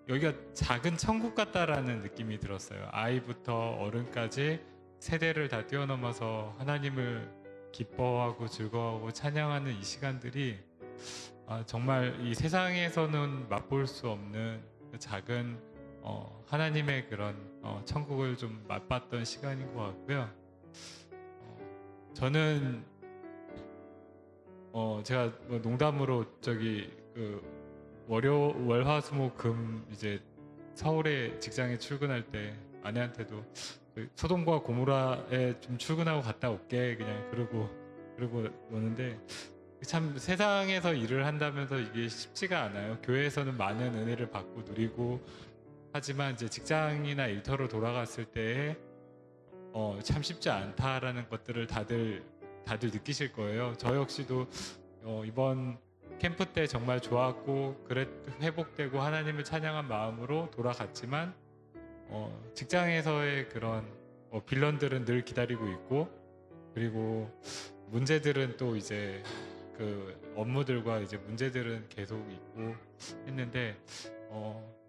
여기가 작은 천국 같다라는 느낌이 들었어요. 아이부터 어른까지 세대를 다 뛰어넘어서 하나님을 기뻐하고 즐거워하고 찬양하는 이 시간들이 정말 이 세상에서는 맛볼 수 없는 그 작은 하나님의 그런 천국을 좀 맛봤던 시간인 것 같고요. 저는 제가 농담으로 월화수목금 이제 서울에 직장에 출근할 때 아내한테도 소돔과 고모라에 좀 출근하고 갔다 올게 그냥 그러고 오는데 참 세상에서 일을 한다면서 이게 쉽지가 않아요. 교회에서는 많은 은혜를 받고 누리고 하지만 이제 직장이나 일터로 돌아갔을 때에 참 쉽지 않다라는 것들을 다들 느끼실 거예요. 저 역시도 이번 캠프 때 정말 좋았고 회복되고 하나님을 찬양한 마음으로 돌아갔지만 직장에서의 그런 빌런들은 늘 기다리고 있고 그리고 문제들은 또 이제 그 업무들과 이제 문제들은 계속 있고 했는데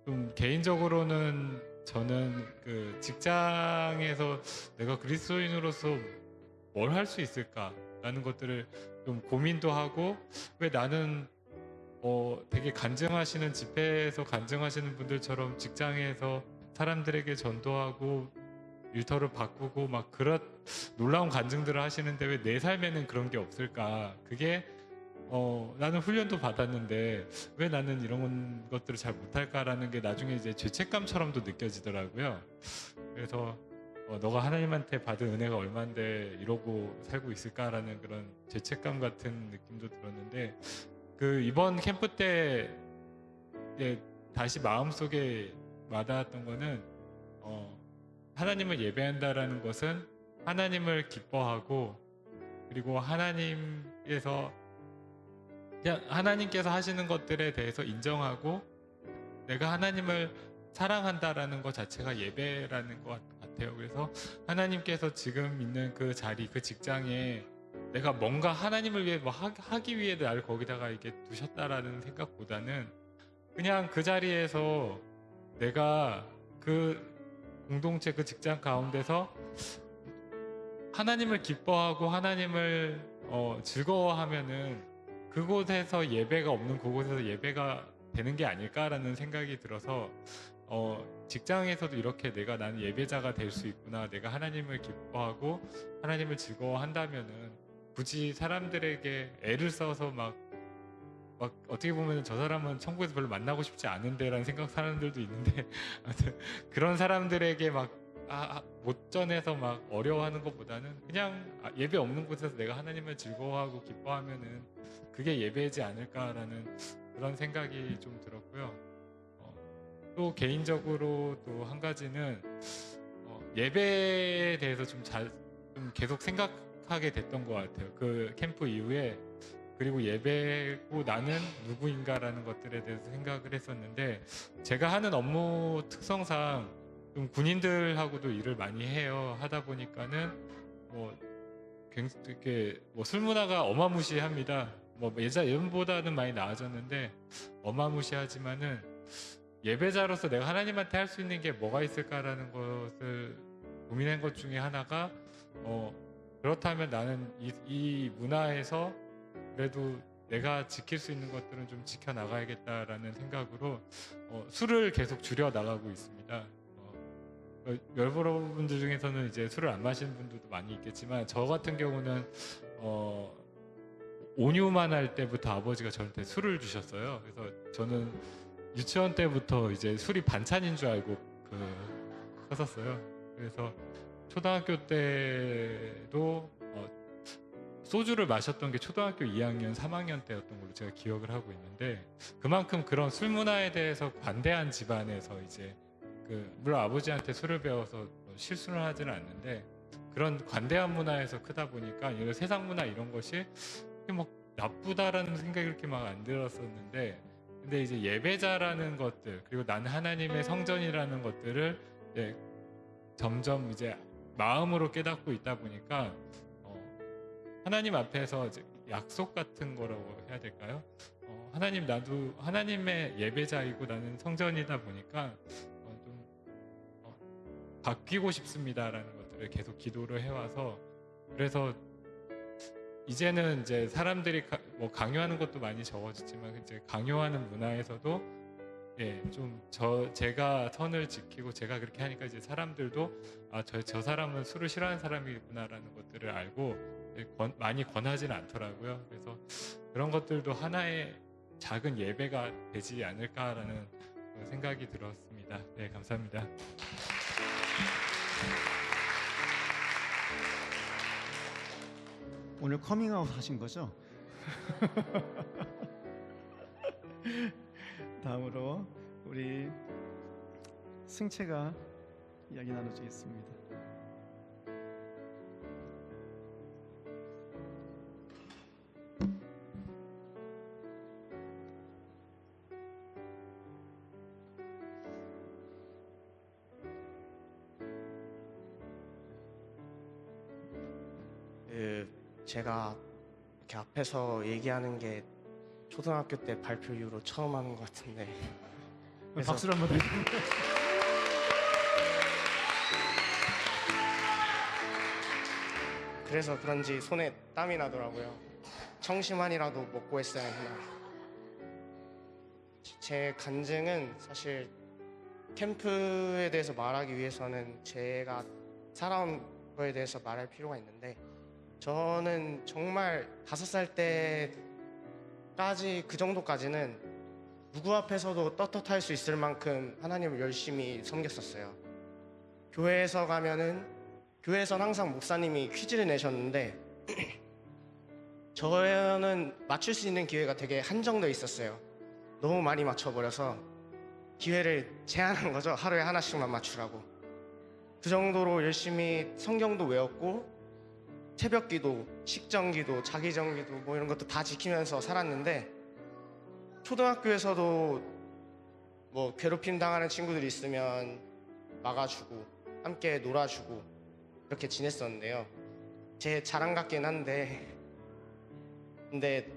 좀 개인적으로는 저는 그 직장에서 내가 그리스도인으로서 뭘 할 수 있을까라는 것들을 좀 고민도 하고 왜 나는 되게 간증하시는 집회에서 간증하시는 분들처럼 직장에서 사람들에게 전도하고 일터를 바꾸고 막 그런 놀라운 간증들을 하시는데 왜 내 삶에는 그런 게 없을까? 그게 나는 훈련도 받았는데 왜 나는 이런 것들을 잘 못할까라는 게 나중에 이제 죄책감처럼도 느껴지더라고요. 그래서 너가 하나님한테 받은 은혜가 얼만데 이러고 살고 있을까라는 그런 죄책감 같은 느낌도 들었는데 그 이번 캠프 때 다시 마음속에 와닿았던 거는 하나님을 예배한다라는 것은 하나님을 기뻐하고 그리고 하나님께서 하시는 것들에 대해서 인정하고 내가 하나님을 사랑한다라는 것 자체가 예배라는 것 같아요. 그래서 하나님께서 지금 있는 그 자리, 그 직장에 내가 뭔가 하나님을 위해 하기 위해 나를 거기다가 이렇게 두셨다라는 생각보다는 그냥 그 자리에서 내가 그 공동체, 그 직장 가운데서 하나님을 기뻐하고 하나님을 즐거워하면은 그곳에서 예배가 없는 그곳에서 예배가 되는 게 아닐까라는 생각이 들어서 직장에서도 이렇게 나는 예배자가 될 수 있구나, 내가 하나님을 기뻐하고 하나님을 즐거워한다면은 굳이 사람들에게 애를 써서 막 어떻게 보면 저 사람은 천국에서 별로 만나고 싶지 않은데라는 생각 사람들도 있는데 그런 사람들에게 못 전해서 막 어려워하는 것보다는 그냥 예배 없는 곳에서 내가 하나님을 즐거워하고 기뻐하면은 그게 예배이지 않을까라는 그런 생각이 좀 들었고요. 또 개인적으로 또 한 가지는 예배에 대해서 좀 계속 생각하게 됐던 것 같아요. 그 캠프 이후에. 그리고 예배고 나는 누구인가라는 것들에 대해서 생각을 했었는데 제가 하는 업무 특성상 좀 군인들하고도 일을 많이 해요. 하다 보니까는 이렇게 술 문화가 어마무시합니다. 예전보다는 많이 나아졌는데 어마무시하지만은 예배자로서 내가 하나님한테 할 수 있는 게 뭐가 있을까라는 것을 고민한 것 중에 하나가 그렇다면 나는 이 문화에서 그래도 내가 지킬 수 있는 것들은 좀 지켜나가야겠다라는 생각으로 술을 계속 줄여 나가고 있습니다. 여러분들 중에서는 이제 술을 안 마시는 분들도 많이 있겠지만 저 같은 경우는 온유만 할 때부터 아버지가 저한테 술을 주셨어요. 그래서 저는 유치원 때부터 이제 술이 반찬인 줄 알고 컸었어요. 그래서 초등학교 때도 소주를 마셨던 게 초등학교 2학년, 3학년 때였던 걸로 제가 기억을 하고 있는데 그만큼 그런 술 문화에 대해서 관대한 집안에서 이제 물론 아버지한테 술을 배워서 실수를 하지는 않는데 그런 관대한 문화에서 크다 보니까 이런 세상 문화 이런 것이 막 나쁘다라는 생각이 그렇게 막 안 들었었는데, 근데 이제 예배자라는 것들, 그리고 난 하나님의 성전이라는 것들을 이제 점점 이제 마음으로 깨닫고 있다 보니까 하나님 앞에서 이제 약속 같은 거라고 해야 될까요? 하나님, 나도 하나님의 예배자이고 나는 성전이다 보니까 좀 바뀌고 싶습니다라는 것들을 계속 기도를 해와서, 그래서 이제는 이제 사람들이 뭐 강요하는 것도 많이 적어졌지만 이제 강요하는 문화에서도 좀 제가 선을 지키고 제가 그렇게 하니까 이제 사람들도 저 사람은 술을 싫어하는 사람이구나라는 것들을 알고 많이 권하지는 않더라고요. 그래서 그런 것들도 하나의 작은 예배가 되지 않을까라는 생각이 들었습니다. 네, 감사합니다. 오늘 커밍아웃 하신 거죠? 다음으로 우리 승채가 이야기 나눠주겠습니다. 제가 이렇게 앞에서 얘기하는 게 초등학교 때 발표 이후로 처음 하는 것 같은데, 그래서 박수를 한번 드릴게요. 그래서 그런지 손에 땀이 나더라고요. 청심환이라도 먹고 했어야 했나. 제 간증은 사실 캠프에 대해서 말하기 위해서는 제가 살아온 거에 대해서 말할 필요가 있는데, 저는 정말 5살 때까지 그 정도까지는 누구 앞에서도 떳떳할 수 있을 만큼 하나님을 열심히 섬겼었어요. 교회에서는 항상 목사님이 퀴즈를 내셨는데 저는 맞출 수 있는 기회가 되게 한정돼 있었어요. 너무 많이 맞춰버려서 기회를 제한한 거죠. 하루에 하나씩만 맞추라고. 그 정도로 열심히 성경도 외웠고 새벽기도, 식전기도, 자기전기도 뭐 이런 것도 다 지키면서 살았는데, 초등학교에서도 뭐 괴롭힘 당하는 친구들이 있으면 막아주고 함께 놀아주고 이렇게 지냈었는데요. 제 자랑 같긴 한데, 근데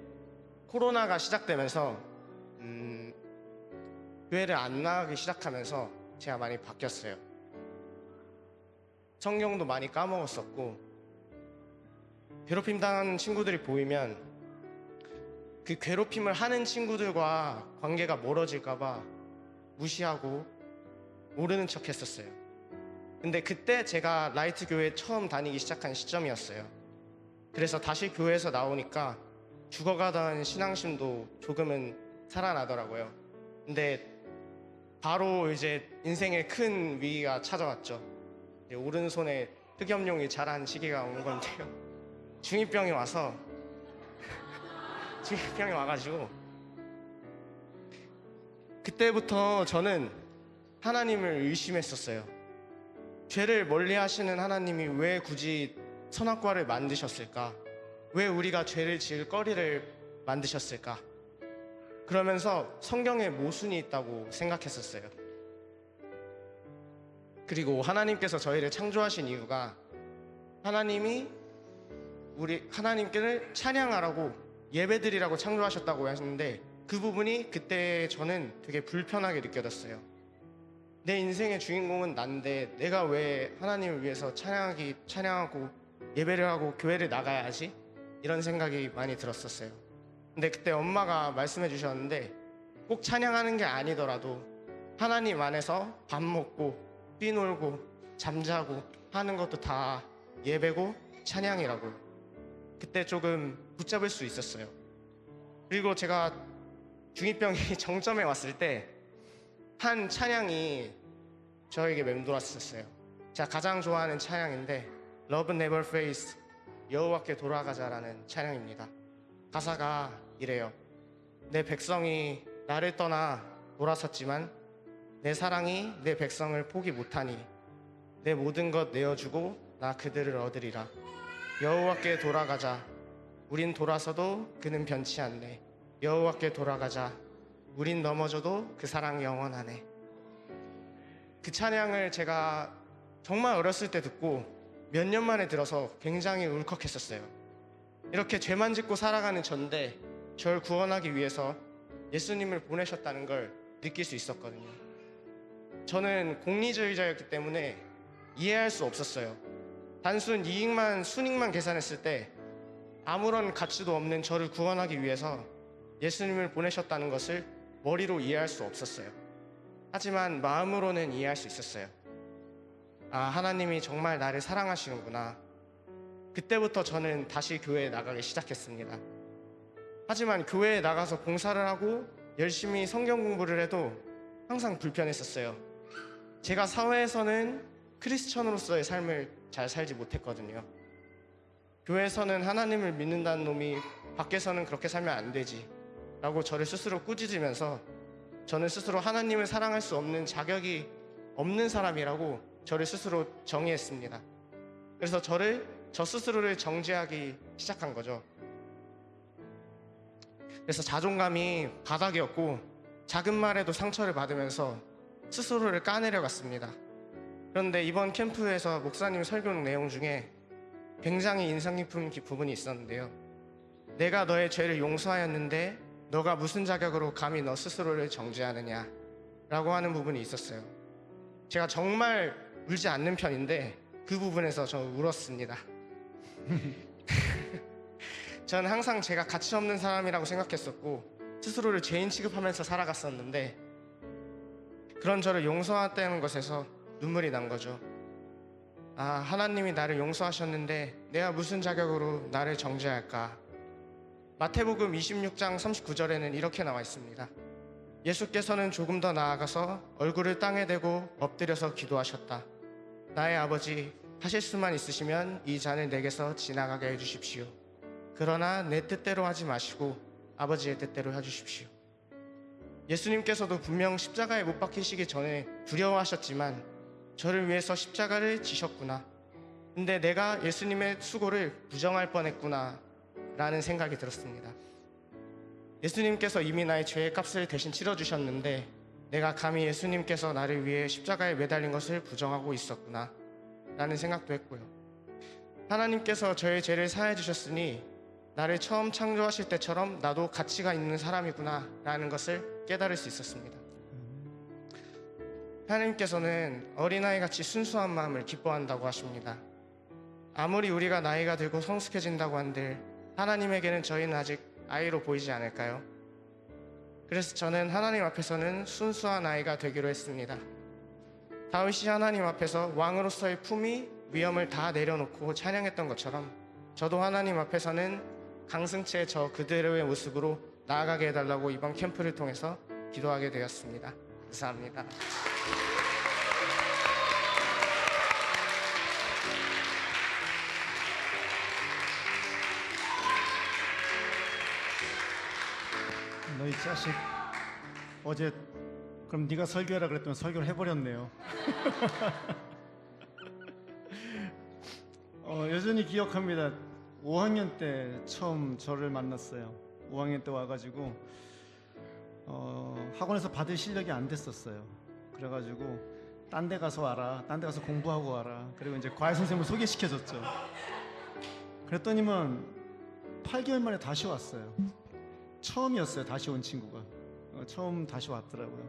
코로나가 시작되면서 교회를 안 나가기 시작하면서 제가 많이 바뀌었어요. 성경도 많이 까먹었었고, 괴롭힘 당하는 친구들이 보이면 그 괴롭힘을 하는 친구들과 관계가 멀어질까봐 무시하고 모르는 척 했었어요. 근데 그때 제가 라이트 교회 처음 다니기 시작한 시점이었어요. 그래서 다시 교회에서 나오니까 죽어가던 신앙심도 조금은 살아나더라고요. 근데 바로 이제 인생의 큰 위기가 찾아왔죠. 오른손에 흑염룡이 자란 시기가 온 건데요. 중2병이 와가지고 그때부터 저는 하나님을 의심했었어요. 죄를 멀리 하시는 하나님이 왜 굳이 선악과를 만드셨을까? 왜 우리가 죄를 지을 거리를 만드셨을까? 그러면서 성경에 모순이 있다고 생각했었어요. 그리고 하나님께서 저희를 창조하신 이유가 하나님께를 찬양하라고 예배드리라고 창조하셨다고 하시는데, 그 부분이 그때 저는 되게 불편하게 느껴졌어요. 내 인생의 주인공은 난데 내가 왜 하나님을 위해서 찬양하고 예배를 하고 교회를 나가야지? 이런 생각이 많이 들었었어요. 근데 그때 엄마가 말씀해 주셨는데, 꼭 찬양하는 게 아니더라도 하나님 안에서 밥 먹고 뛰놀고 잠자고 하는 것도 다 예배고 찬양이라고 그때 조금 붙잡을 수 있었어요. 그리고 제가 중2병이 정점에 왔을 때 한 찬양이 저에게 맴돌았었어요. 제가 가장 좋아하는 찬양인데 Love Never Fails, 여호와께 돌아가자라는 찬양입니다. 가사가 이래요. 내 백성이 나를 떠나 돌아섰지만 내 사랑이 내 백성을 포기 못하니 내 모든 것 내어주고 나 그들을 얻으리라. 여호와께 돌아가자. 우린 돌아서도 그는 변치 않네. 여호와께 돌아가자. 우린 넘어져도 그 사랑 영원하네. 그 찬양을 제가 정말 어렸을 때 듣고 몇 년 만에 들어서 굉장히 울컥했었어요. 이렇게 죄만 짓고 살아가는 전데 절 구원하기 위해서 예수님을 보내셨다는 걸 느낄 수 있었거든요. 저는 공리주의자였기 때문에 이해할 수 없었어요. 단순 순익만 계산했을 때 아무런 가치도 없는 저를 구원하기 위해서 예수님을 보내셨다는 것을 머리로 이해할 수 없었어요. 하지만 마음으로는 이해할 수 있었어요. 아, 하나님이 정말 나를 사랑하시는구나. 그때부터 저는 다시 교회에 나가기 시작했습니다. 하지만 교회에 나가서 봉사를 하고 열심히 성경 공부를 해도 항상 불편했었어요. 제가 사회에서는 크리스천으로서의 삶을 잘 살지 못했거든요. 교회에서는 하나님을 믿는다는 놈이 밖에서는 그렇게 살면 안 되지 라고 저를 스스로 꾸짖으면서 저는 스스로 하나님을 사랑할 수 없는 자격이 없는 사람이라고 저를 스스로 정의했습니다. 그래서 저 스스로를 정죄하기 시작한 거죠. 그래서 자존감이 바닥이었고 작은 말에도 상처를 받으면서 스스로를 까내려갔습니다. 그런데 이번 캠프에서 목사님 설교 내용 중에 굉장히 인상 깊은 부분이 있었는데요. 내가 너의 죄를 용서하였는데 너가 무슨 자격으로 감히 너 스스로를 정죄하느냐 라고 하는 부분이 있었어요. 제가 정말 울지 않는 편인데 그 부분에서 저 울었습니다. 저는 항상 제가 가치 없는 사람이라고 생각했었고 스스로를 죄인 취급하면서 살아갔었는데 그런 저를 용서했다는 것에서 눈물이 난 거죠. 아, 하나님이 나를 용서하셨는데 내가 무슨 자격으로 나를 정죄할까? 마태복음 26장 39절에는 이렇게 나와 있습니다. 예수께서는 조금 더 나아가서 얼굴을 땅에 대고 엎드려서 기도하셨다. 나의 아버지, 하실 수만 있으시면 이 잔을 내게서 지나가게 해주십시오. 그러나 내 뜻대로 하지 마시고 아버지의 뜻대로 해주십시오. 예수님께서도 분명 십자가에 못 박히시기 전에 두려워하셨지만 저를 위해서 십자가를 지셨구나. 근데 내가 예수님의 수고를 부정할 뻔했구나 라는 생각이 들었습니다. 예수님께서 이미 나의 죄의 값을 대신 치러주셨는데 내가 감히 예수님께서 나를 위해 십자가에 매달린 것을 부정하고 있었구나 라는 생각도 했고요. 하나님께서 저의 죄를 사해 주셨으니 나를 처음 창조하실 때처럼 나도 가치가 있는 사람이구나 라는 것을 깨달을 수 있었습니다. 하나님께서는 어린아이같이 순수한 마음을 기뻐한다고 하십니다. 아무리 우리가 나이가 들고 성숙해진다고 한들 하나님에게는 저희는 아직 아이로 보이지 않을까요? 그래서 저는 하나님 앞에서는 순수한 아이가 되기로 했습니다. 다윗이 하나님 앞에서 왕으로서의 품위, 위엄을 다 내려놓고 찬양했던 것처럼 저도 하나님 앞에서는 강승채 저 그대로의 모습으로 나아가게 해달라고 이번 캠프를 통해서 기도하게 되었습니다. 감사합니다. 너희 자식, 어제 그럼 네가 설교해라 그랬더니 설교를 해버렸네요. 여전히 기억합니다. 5학년 때 처음 저를 만났어요. 5학년 때 와가지고 학원에서 받을 실력이 안 됐었어요. 그래가지고 딴 데 가서 와라, 딴 데 가서 공부하고 와라. 그리고 이제 과외 선생님을 소개시켜줬죠. 그랬더니만 8개월 만에 다시 왔어요. 처음이었어요. 다시 온 친구가 처음 다시 왔더라고요.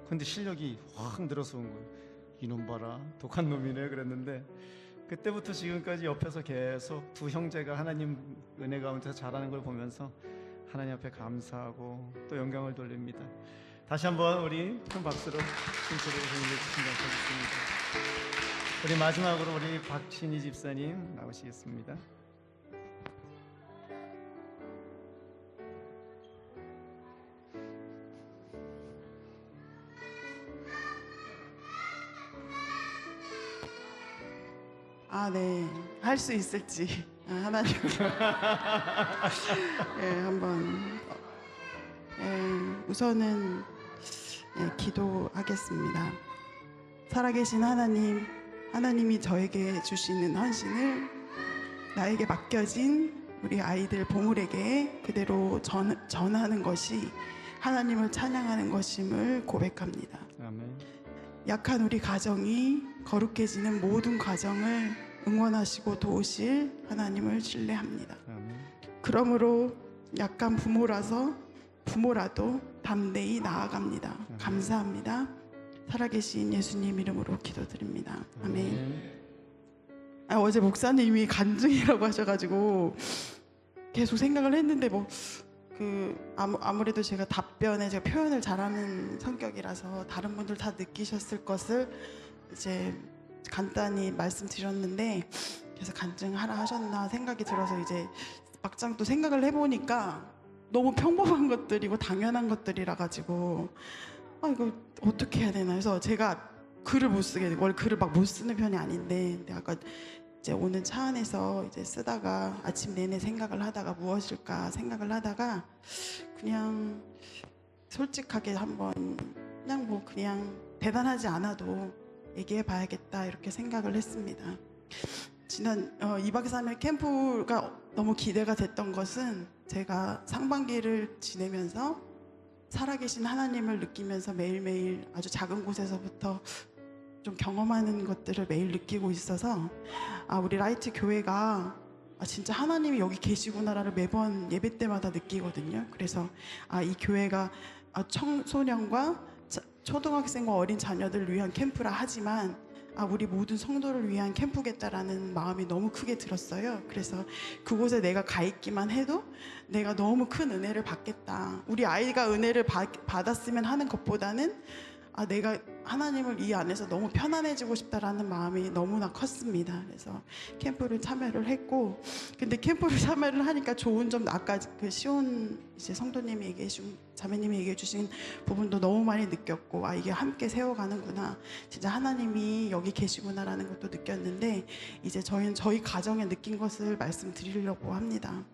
근데 실력이 확 늘어서 온 거예요. 이놈 봐라, 독한 놈이네 그랬는데 그때부터 지금까지 옆에서 계속 두 형제가 하나님 은혜 가운데서 자라는 걸 보면서 하나님 앞에 감사하고 또 영광을 돌립니다. 다시 한번 우리 큰 박수로 신체를 주님을 주신 감사드립니다. 우리 마지막으로 우리 박신희 집사님 나오시겠습니다. 네. 할 수 있을지 하나님 한번 우선은 기도하겠습니다. 살아계신 하나님, 하나님이 저에게 주시는 헌신을 나에게 맡겨진 우리 아이들 보물에게 그대로 전하는 것이 하나님을 찬양하는 것임을 고백합니다. 아멘. 약한 우리 가정이 거룩해지는 모든 과정을 응원하시고 도우실 하나님을 신뢰합니다. 아멘. 그러므로 약한 부모라도 담대히 나아갑니다. 감사합니다. 살아계신 예수님 이름으로 기도드립니다. 아멘. 어제 목사님이 간증이라고 하셔가지고 계속 생각을 했는데 아무래도 제가 제가 표현을 잘하는 성격이라서 다른 분들 다 느끼셨을 것을 이제 간단히 말씀드렸는데, 그래서 간증하라 하셨나 생각이 들어서 이제 막상 또 생각을 해보니까 너무 평범한 것들이고 당연한 것들이라 가지고 이거 어떻게 해야 되나 해서 제가 글을 못 쓰게 되고, 원래 글을 막 못 쓰는 편이 아닌데, 근데 아까 이제 오는 차 안에서 이제 쓰다가 아침 내내 생각을 하다가 무엇일까 생각을 하다가 그냥 솔직하게 한번 그냥 대단하지 않아도 얘기해 봐야겠다 이렇게 생각을 했습니다. 지난 2박 3일 캠프가 너무 기대가 됐던 것은 제가 상반기를 지내면서 살아계신 하나님을 느끼면서 매일매일 아주 작은 곳에서부터 좀 경험하는 것들을 매일 느끼고 있어서 우리 라이트 교회가 진짜 하나님이 여기 계시구나를 매번 예배 때마다 느끼거든요. 그래서 이 교회가 청소년과 초등학생과 어린 자녀들을 위한 캠프라 하지만 우리 모든 성도를 위한 캠프겠다라는 마음이 너무 크게 들었어요. 그래서 그곳에 내가 가 있기만 해도 내가 너무 큰 은혜를 받겠다. 우리 아이가 은혜를 받았으면 하는 것보다는 내가 하나님을 이 안에서 너무 편안해지고 싶다라는 마음이 너무나 컸습니다. 그래서 캠프를 참여를 했고, 근데 캠프를 참여를 하니까 좋은 점, 아까 그 시온 이제 성도님이 얘기해 주신, 자매님이 얘기해 주신 부분도 너무 많이 느꼈고, 이게 함께 세워가는구나, 진짜 하나님이 여기 계시구나라는 것도 느꼈는데, 이제 저희는 저희 가정에 느낀 것을 말씀드리려고 합니다.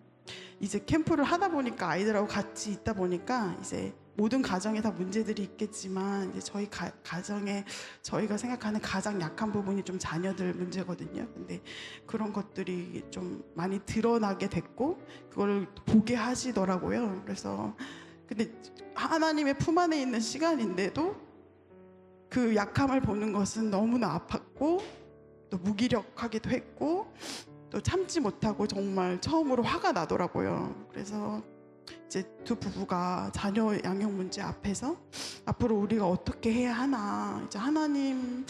이제 캠프를 하다 보니까 아이들하고 같이 있다 보니까 이제 모든 가정에 다 문제들이 있겠지만 이제 저희 가정에 저희가 생각하는 가장 약한 부분이 좀 자녀들 문제거든요. 근데 그런 것들이 좀 많이 드러나게 됐고 그걸 보게 하시더라고요. 그래서 근데 하나님의 품 안에 있는 시간인데도 그 약함을 보는 것은 너무나 아팠고 또 무기력하기도 했고 또 참지 못하고 정말 처음으로 화가 나더라고요. 그래서 이제 두 부부가 자녀 양육 문제 앞에서 앞으로 우리가 어떻게 해야 하나, 이제 하나님한테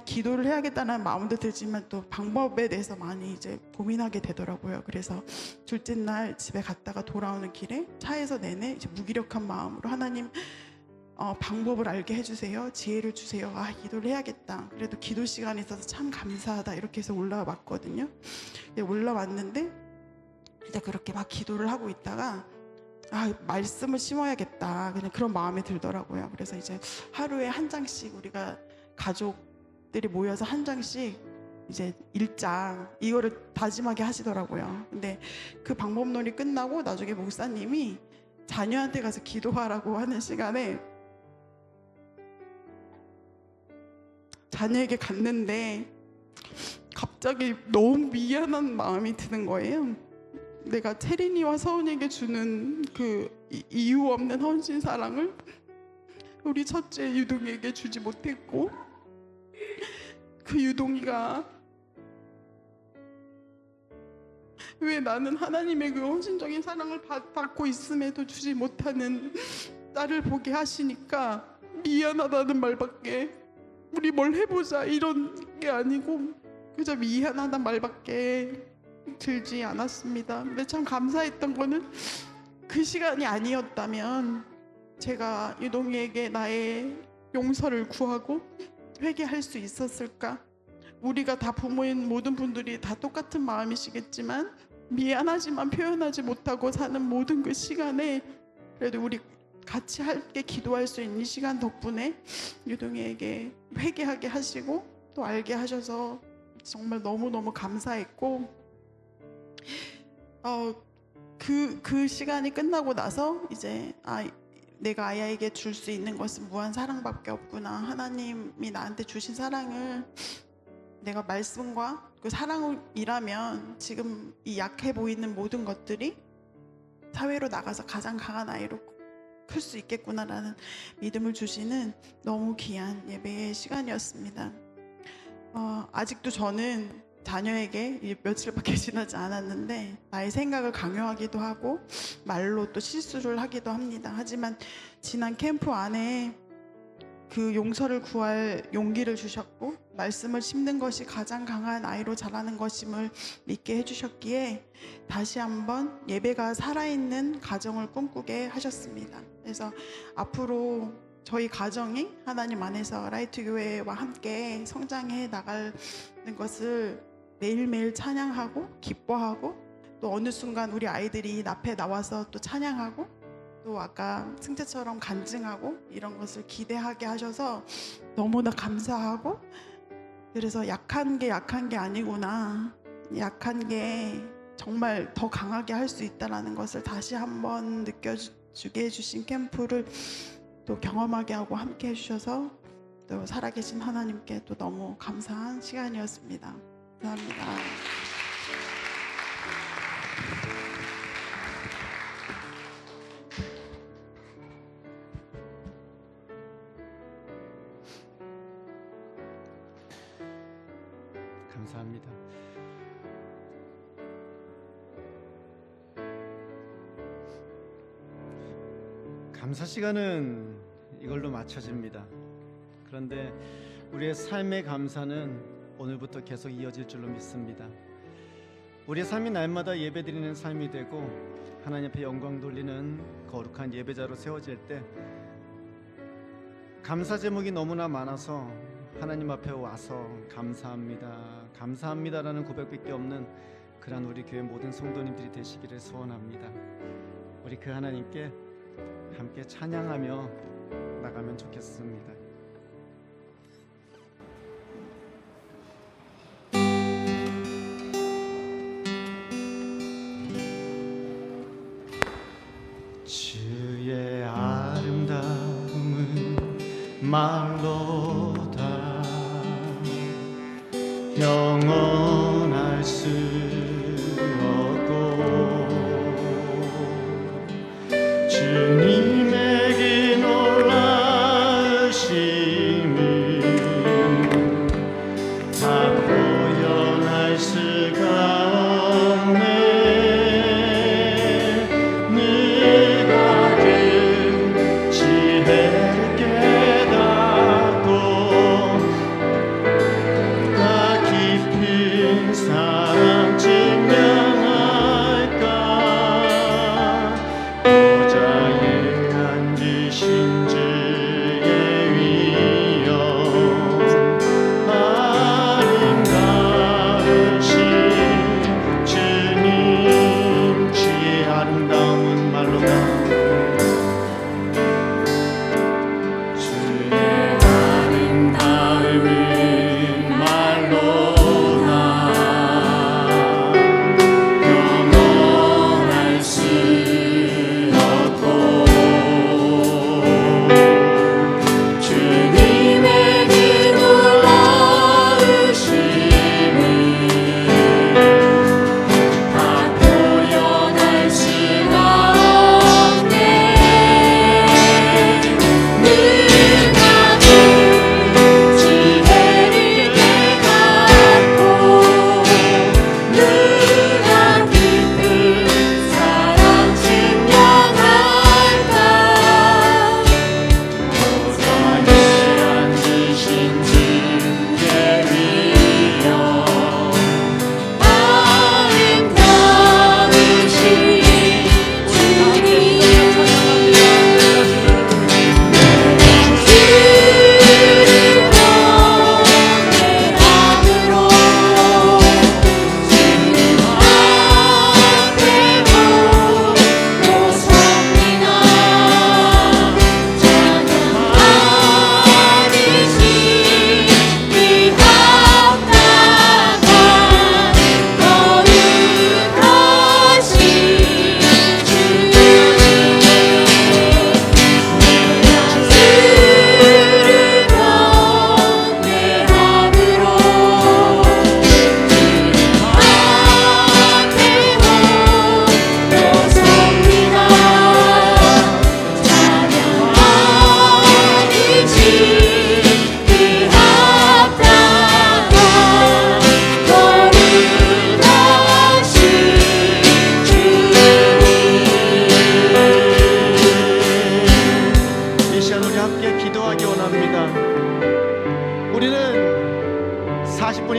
기도를 해야겠다는 마음도 들지만 또 방법에 대해서 많이 이제 고민하게 되더라고요. 그래서 둘째 날 집에 갔다가 돌아오는 길에 차에서 내내 이제 무기력한 마음으로 하나님 방법을 알게 해주세요. 지혜를 주세요. 기도를 해야겠다. 그래도 기도 시간이 있어서 참 감사하다. 이렇게 해서 올라왔거든요. 올라왔는데 이제 그렇게 막 기도를 하고 있다가 말씀을 심어야겠다. 그냥 그런 마음이 들더라고요. 그래서 이제 하루에 한 장씩 우리가 가족들이 모여서 한 장씩 이제 읽자. 이거를 다짐하게 하시더라고요. 근데 그 방법론이 끝나고 나중에 목사님이 자녀한테 가서 기도하라고 하는 시간에 자녀에게 갔는데 갑자기 너무 미안한 마음이 드는 거예요. 내가 채린이와 서은이에게 주는 그 이유 없는 헌신 사랑을 우리 첫째 유동이에게 주지 못했고, 그 유동이가 왜 나는 하나님의 그 헌신적인 사랑을 받고 있음에도 주지 못하는 나를 보게 하시니까 미안하다는 말밖에, 우리 뭘 해보자 이런 게 아니고 그저 미안하다는 말밖에 들지 않았습니다. 근데 참 감사했던 거는 그 시간이 아니었다면 제가 유동이에게 나의 용서를 구하고 회개할 수 있었을까? 우리가 다 부모인 모든 분들이 다 똑같은 마음이시겠지만 미안하지만 표현하지 못하고 사는 모든 그 시간에 그래도 우리 같이 함께 기도할 수 있는 시간 덕분에 유동이에게 회개하게 하시고 또 알게 하셔서 정말 너무너무 감사했고, 그 시간이 끝나고 나서 이제 내가 아이에게 줄 수 있는 것은 무한 사랑밖에 없구나. 하나님이 나한테 주신 사랑을 내가 말씀과 그 사랑이라면 지금 이 약해 보이는 모든 것들이 사회로 나가서 가장 강한 아이로 클 수 있겠구나라는 믿음을 주시는 너무 귀한 예배의 시간이었습니다. 아직도 저는 자녀에게 며칠밖에 지나지 않았는데 나의 생각을 강요하기도 하고 말로 또 실수를 하기도 합니다. 하지만 지난 캠프 안에 그 용서를 구할 용기를 주셨고 말씀을 심는 것이 가장 강한 아이로 자라는 것임을 믿게 해주셨기에 다시 한번 예배가 살아있는 가정을 꿈꾸게 하셨습니다. 그래서 앞으로 저희 가정이 하나님 안에서 라이트 교회와 함께 성장해 나가는 것을 매일매일 찬양하고 기뻐하고 또 어느 순간 우리 아이들이 앞에 나와서 또 찬양하고 또 아까 승재처럼 간증하고 이런 것을 기대하게 하셔서 너무나 감사하고, 그래서 약한 게 아니구나, 약한 게 정말 더 강하게 할 수 있다는 것을 다시 한번 느껴주게 해주신 캠프를 또 경험하게 하고 함께 해주셔서 또 살아계신 하나님께 또 너무 감사한 시간이었습니다. 감사합니다. 감사합니다. 감사 시간은 이걸로 마쳐집니다. 그런데 우리의 삶의 감사는 오늘부터 계속 이어질 줄로 믿습니다. 우리의 삶이 날마다 예배드리는 삶이 되고 하나님 앞에 영광 돌리는 거룩한 예배자로 세워질 때 감사 제목이 너무나 많아서 하나님 앞에 와서 감사합니다, 감사합니다라는 고백밖에 없는 그런 우리 교회 모든 성도님들이 되시기를 소원합니다. 우리 그 하나님께 함께 찬양하며 나가면 좋겠습니다. 주의 아름다움은 말로다 영원할 수 없고 주님에게 놀라우심을 다 표현할 수가 없네. 누가 그 지혜를 깨닫고 나 깊은 사랑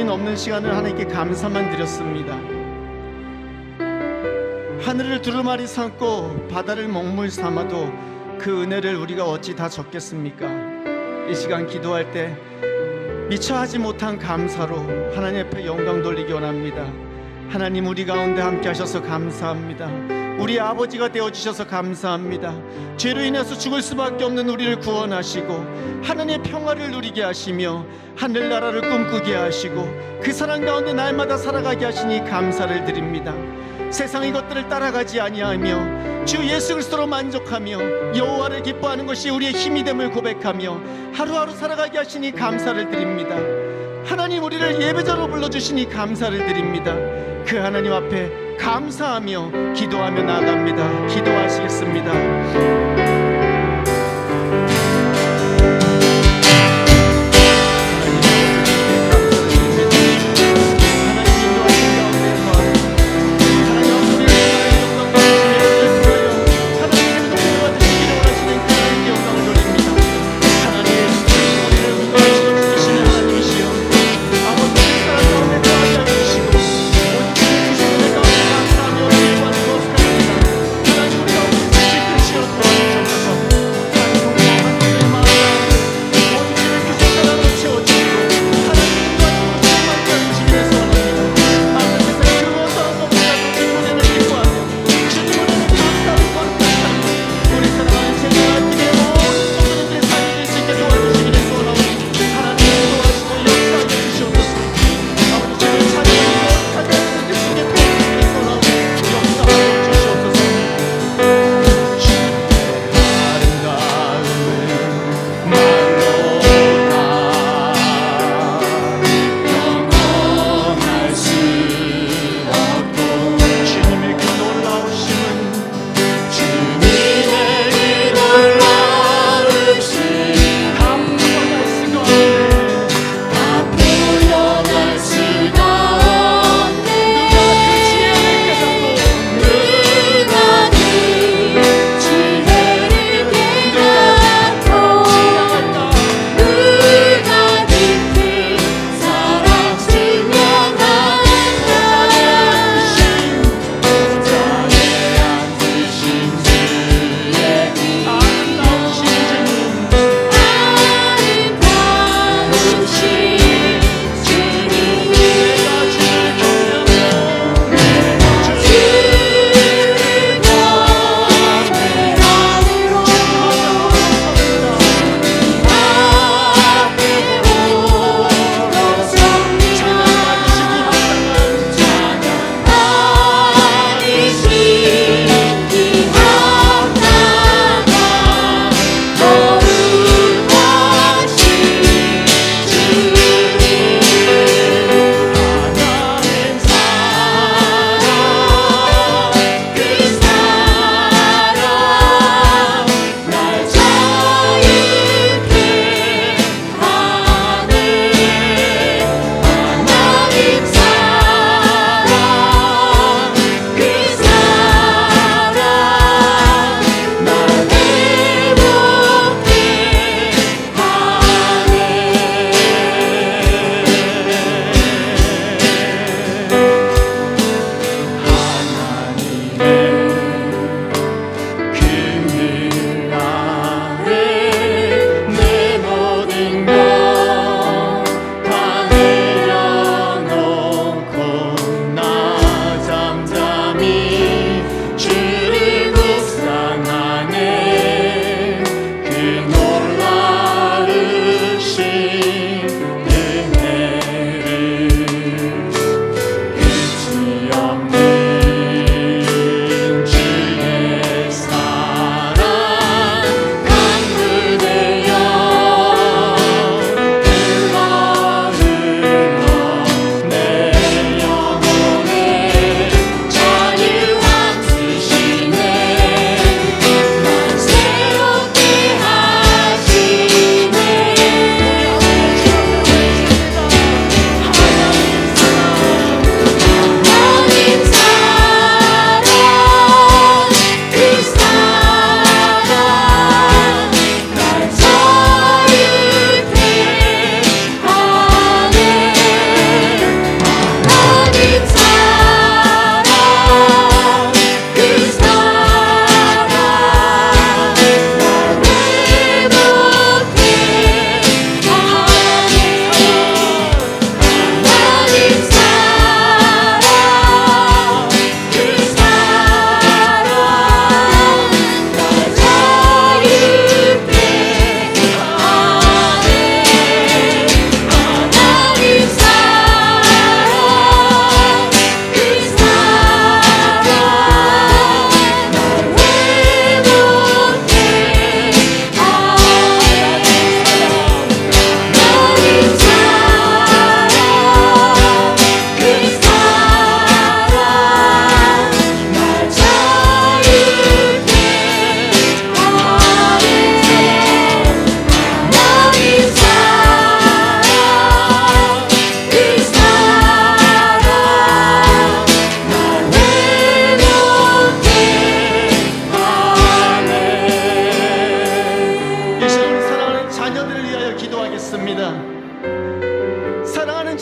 고민 없는 시간을 하나님께 감사만 드렸습니다. 하늘을 두루마리 삼고 바다를 먹물 삼아도 그 은혜를 우리가 어찌 다 적겠습니까? 이 시간 기도할 때 미처 하지 못한 감사로 하나님 앞에 영광 돌리기 원합니다. 하나님, 우리 가운데 함께 하셔서 감사합니다. 우리 아버지가 되어주셔서 감사합니다. 죄로 인해서 죽을 수밖에 없는 우리를 구원하시고 하나님의 평화를 누리게 하시며 하늘나라를 꿈꾸게 하시고 그 사랑 가운데 날마다 살아가게 하시니 감사를 드립니다. 세상 이것들을 따라가지 아니하며 주 예수 그리스도로 만족하며 여호와를 기뻐하는 것이 우리의 힘이 됨을 고백하며 하루하루 살아가게 하시니 감사를 드립니다. 하나님, 우리를 예배자로 불러주시니 감사를 드립니다. 그 하나님 앞에 감사하며 기도하며 나아갑니다. 기도하시겠습니다.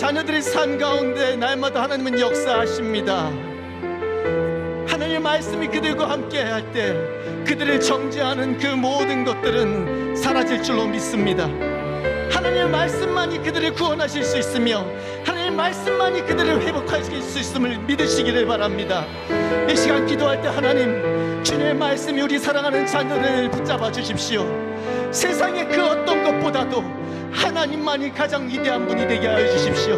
자녀들의 삶 가운데 날마다 하나님은 역사하십니다. 하나님의 말씀이 그들과 함께 할 때 그들을 정죄하는 그 모든 것들은 사라질 줄로 믿습니다. 하나님의 말씀만이 그들을 구원하실 수 있으며 하나님의 말씀만이 그들을 회복하실 수 있음을 믿으시기를 바랍니다. 이 시간 기도할 때 하나님, 주님의 말씀이 우리 사랑하는 자녀를 붙잡아 주십시오. 세상의 그 어떤 것보다도 하나님만이 가장 위대한 분이 되게 하여 주십시오.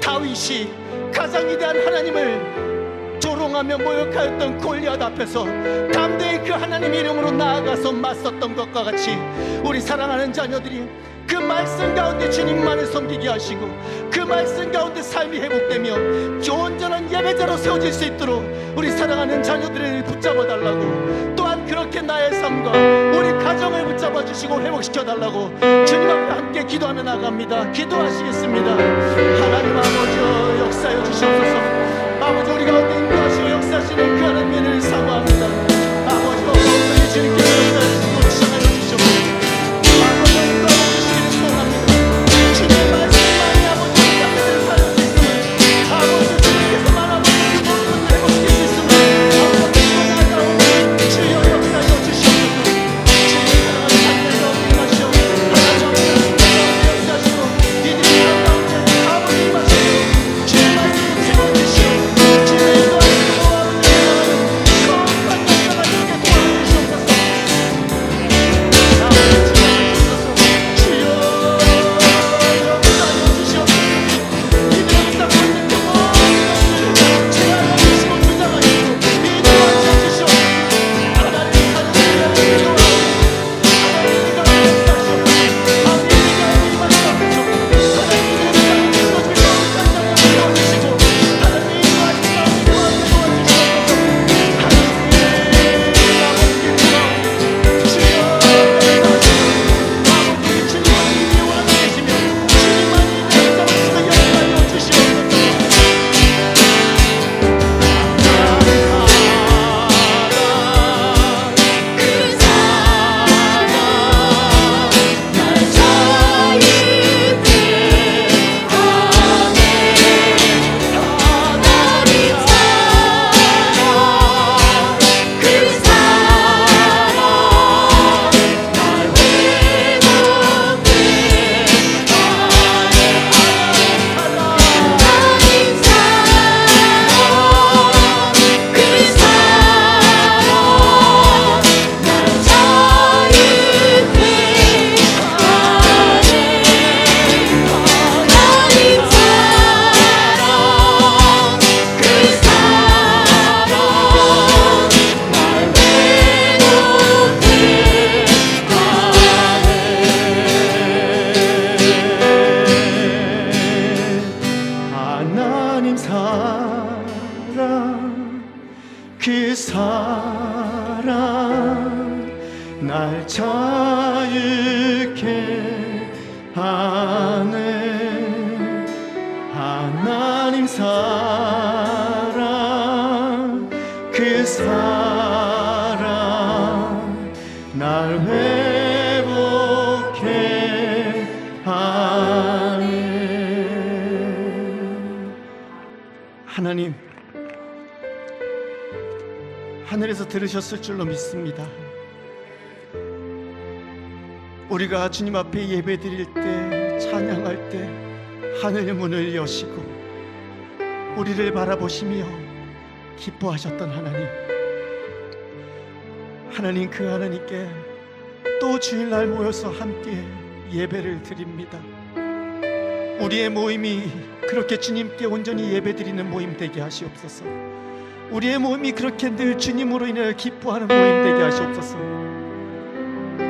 다윗이 가장 위대한 하나님을 조롱하며 모욕하였던 골리앗 앞에서 담대히 그 하나님 이름으로 나아가서 맞섰던 것과 같이 우리 사랑하는 자녀들이 그 말씀 가운데 주님만을 섬기게 하시고 그 말씀 가운데 삶이 회복되며 온전한 예배자로 세워질 수 있도록 우리 사랑하는 자녀들을 붙잡아 달라고, 또한 그렇게 나의 삶과 우리 가정을 붙잡아 주시고 회복시켜 달라고 주님 앞에 함께 기도하며 나갑니다. 기도하시겠습니다. 하나님 아버지 역사해 주시옵소서. 아버지 우리 가운데 인도하시고 역사하시는 그 하나님의 은혜를 사모합니다. 아버지 오늘 주님께 역사하시고 주시하여 주시옵소서. 아버지 인도하여 주시기를 소원합니다. 주님의 말씀만이 아버지 우리 자녀들을 살릴 수 있음을, 아버지 주님께서만 아버지 그 모든 것을 회복시킬 수 있음을 아버지 나아가오니 주여 역사하여 주시옵소서. 주님의 사랑하는 자녀들 가운데 임하시오. 하나님 가운데 역사하시고 이들의 삶 가운데 아버지 임하시오. 주의 말씀을 채워주시오. 그 사랑 날 자유케 하네. 하나님 사랑 그 사랑 날 회복케 하네. 하나님, 하늘에서 들으셨을 줄로 믿습니다. 우리가 주님 앞에 예배드릴 때, 찬양할 때 하늘의 문을 여시고 우리를 바라보시며 기뻐하셨던 하나님, 그 하나님께 또 주일날 모여서 함께 예배를 드립니다. 우리의 모임이 그렇게 주님께 온전히 예배드리는 모임 되게 하시옵소서. 우리의 모임이 그렇게 늘 주님으로 인하여 기뻐하는 모임 되게 하시옵소서.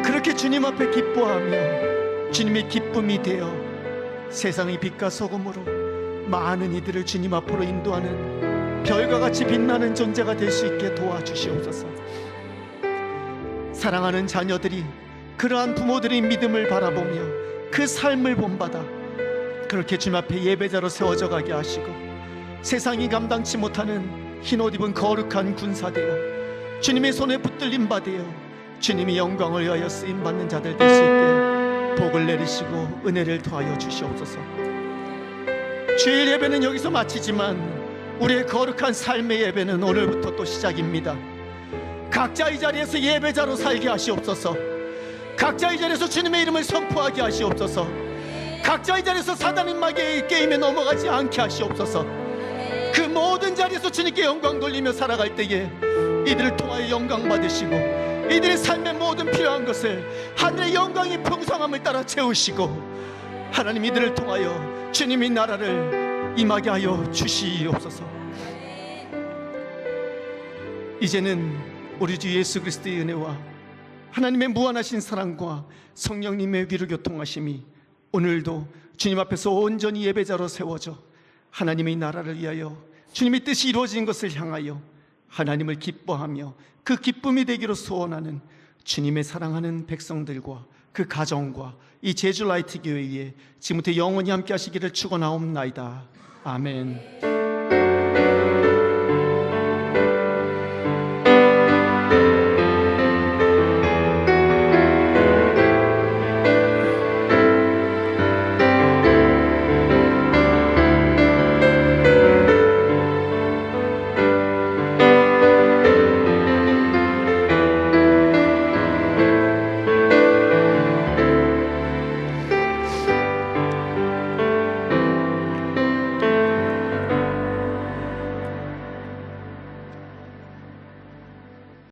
그렇게 주님 앞에 기뻐하며 주님의 기쁨이 되어 세상의 빛과 소금으로 많은 이들을 주님 앞으로 인도하는 별과 같이 빛나는 존재가 될 수 있게 도와주시옵소서. 사랑하는 자녀들이 그러한 부모들의 믿음을 바라보며 그 삶을 본받아 그렇게 주님 앞에 예배자로 세워져 가게 하시고 세상이 감당치 못하는 흰옷 입은 거룩한 군사 되어 주님의 손에 붙들림 받으여 주님의 영광을 위하여 쓰임받는 자들 될 수 있게 복을 내리시고 은혜를 더하여 주시옵소서. 주일 예배는 여기서 마치지만 우리의 거룩한 삶의 예배는 오늘부터 또 시작입니다. 각자 이 자리에서 예배자로 살게 하시옵소서. 각자 이 자리에서 주님의 이름을 선포하게 하시옵소서. 각자 이 자리에서 사단의 마귀의 게임에 넘어가지 않게 하시옵소서. 그 모든 자리에서 주님께 영광 돌리며 살아갈 때에 이들을 통하여 영광 받으시고 이들의 삶의 모든 필요한 것을 하늘의 영광이 풍성함을 따라 채우시고 하나님 이들을 통하여 주님의 나라를 임하게 하여 주시옵소서. 이제는 우리 주 예수 그리스도의 은혜와 하나님의 무한하신 사랑과 성령님의 위로 교통하심이 오늘도 주님 앞에서 온전히 예배자로 세워져 하나님의 나라를 위하여 주님의 뜻이 이루어진 것을 향하여 하나님을 기뻐하며 그 기쁨이 되기로 소원하는 주님의 사랑하는 백성들과 그 가정과 이 제주 라이트 교회에 지금부터 영원히 함께 하시기를 축원하옵나이다. 아멘.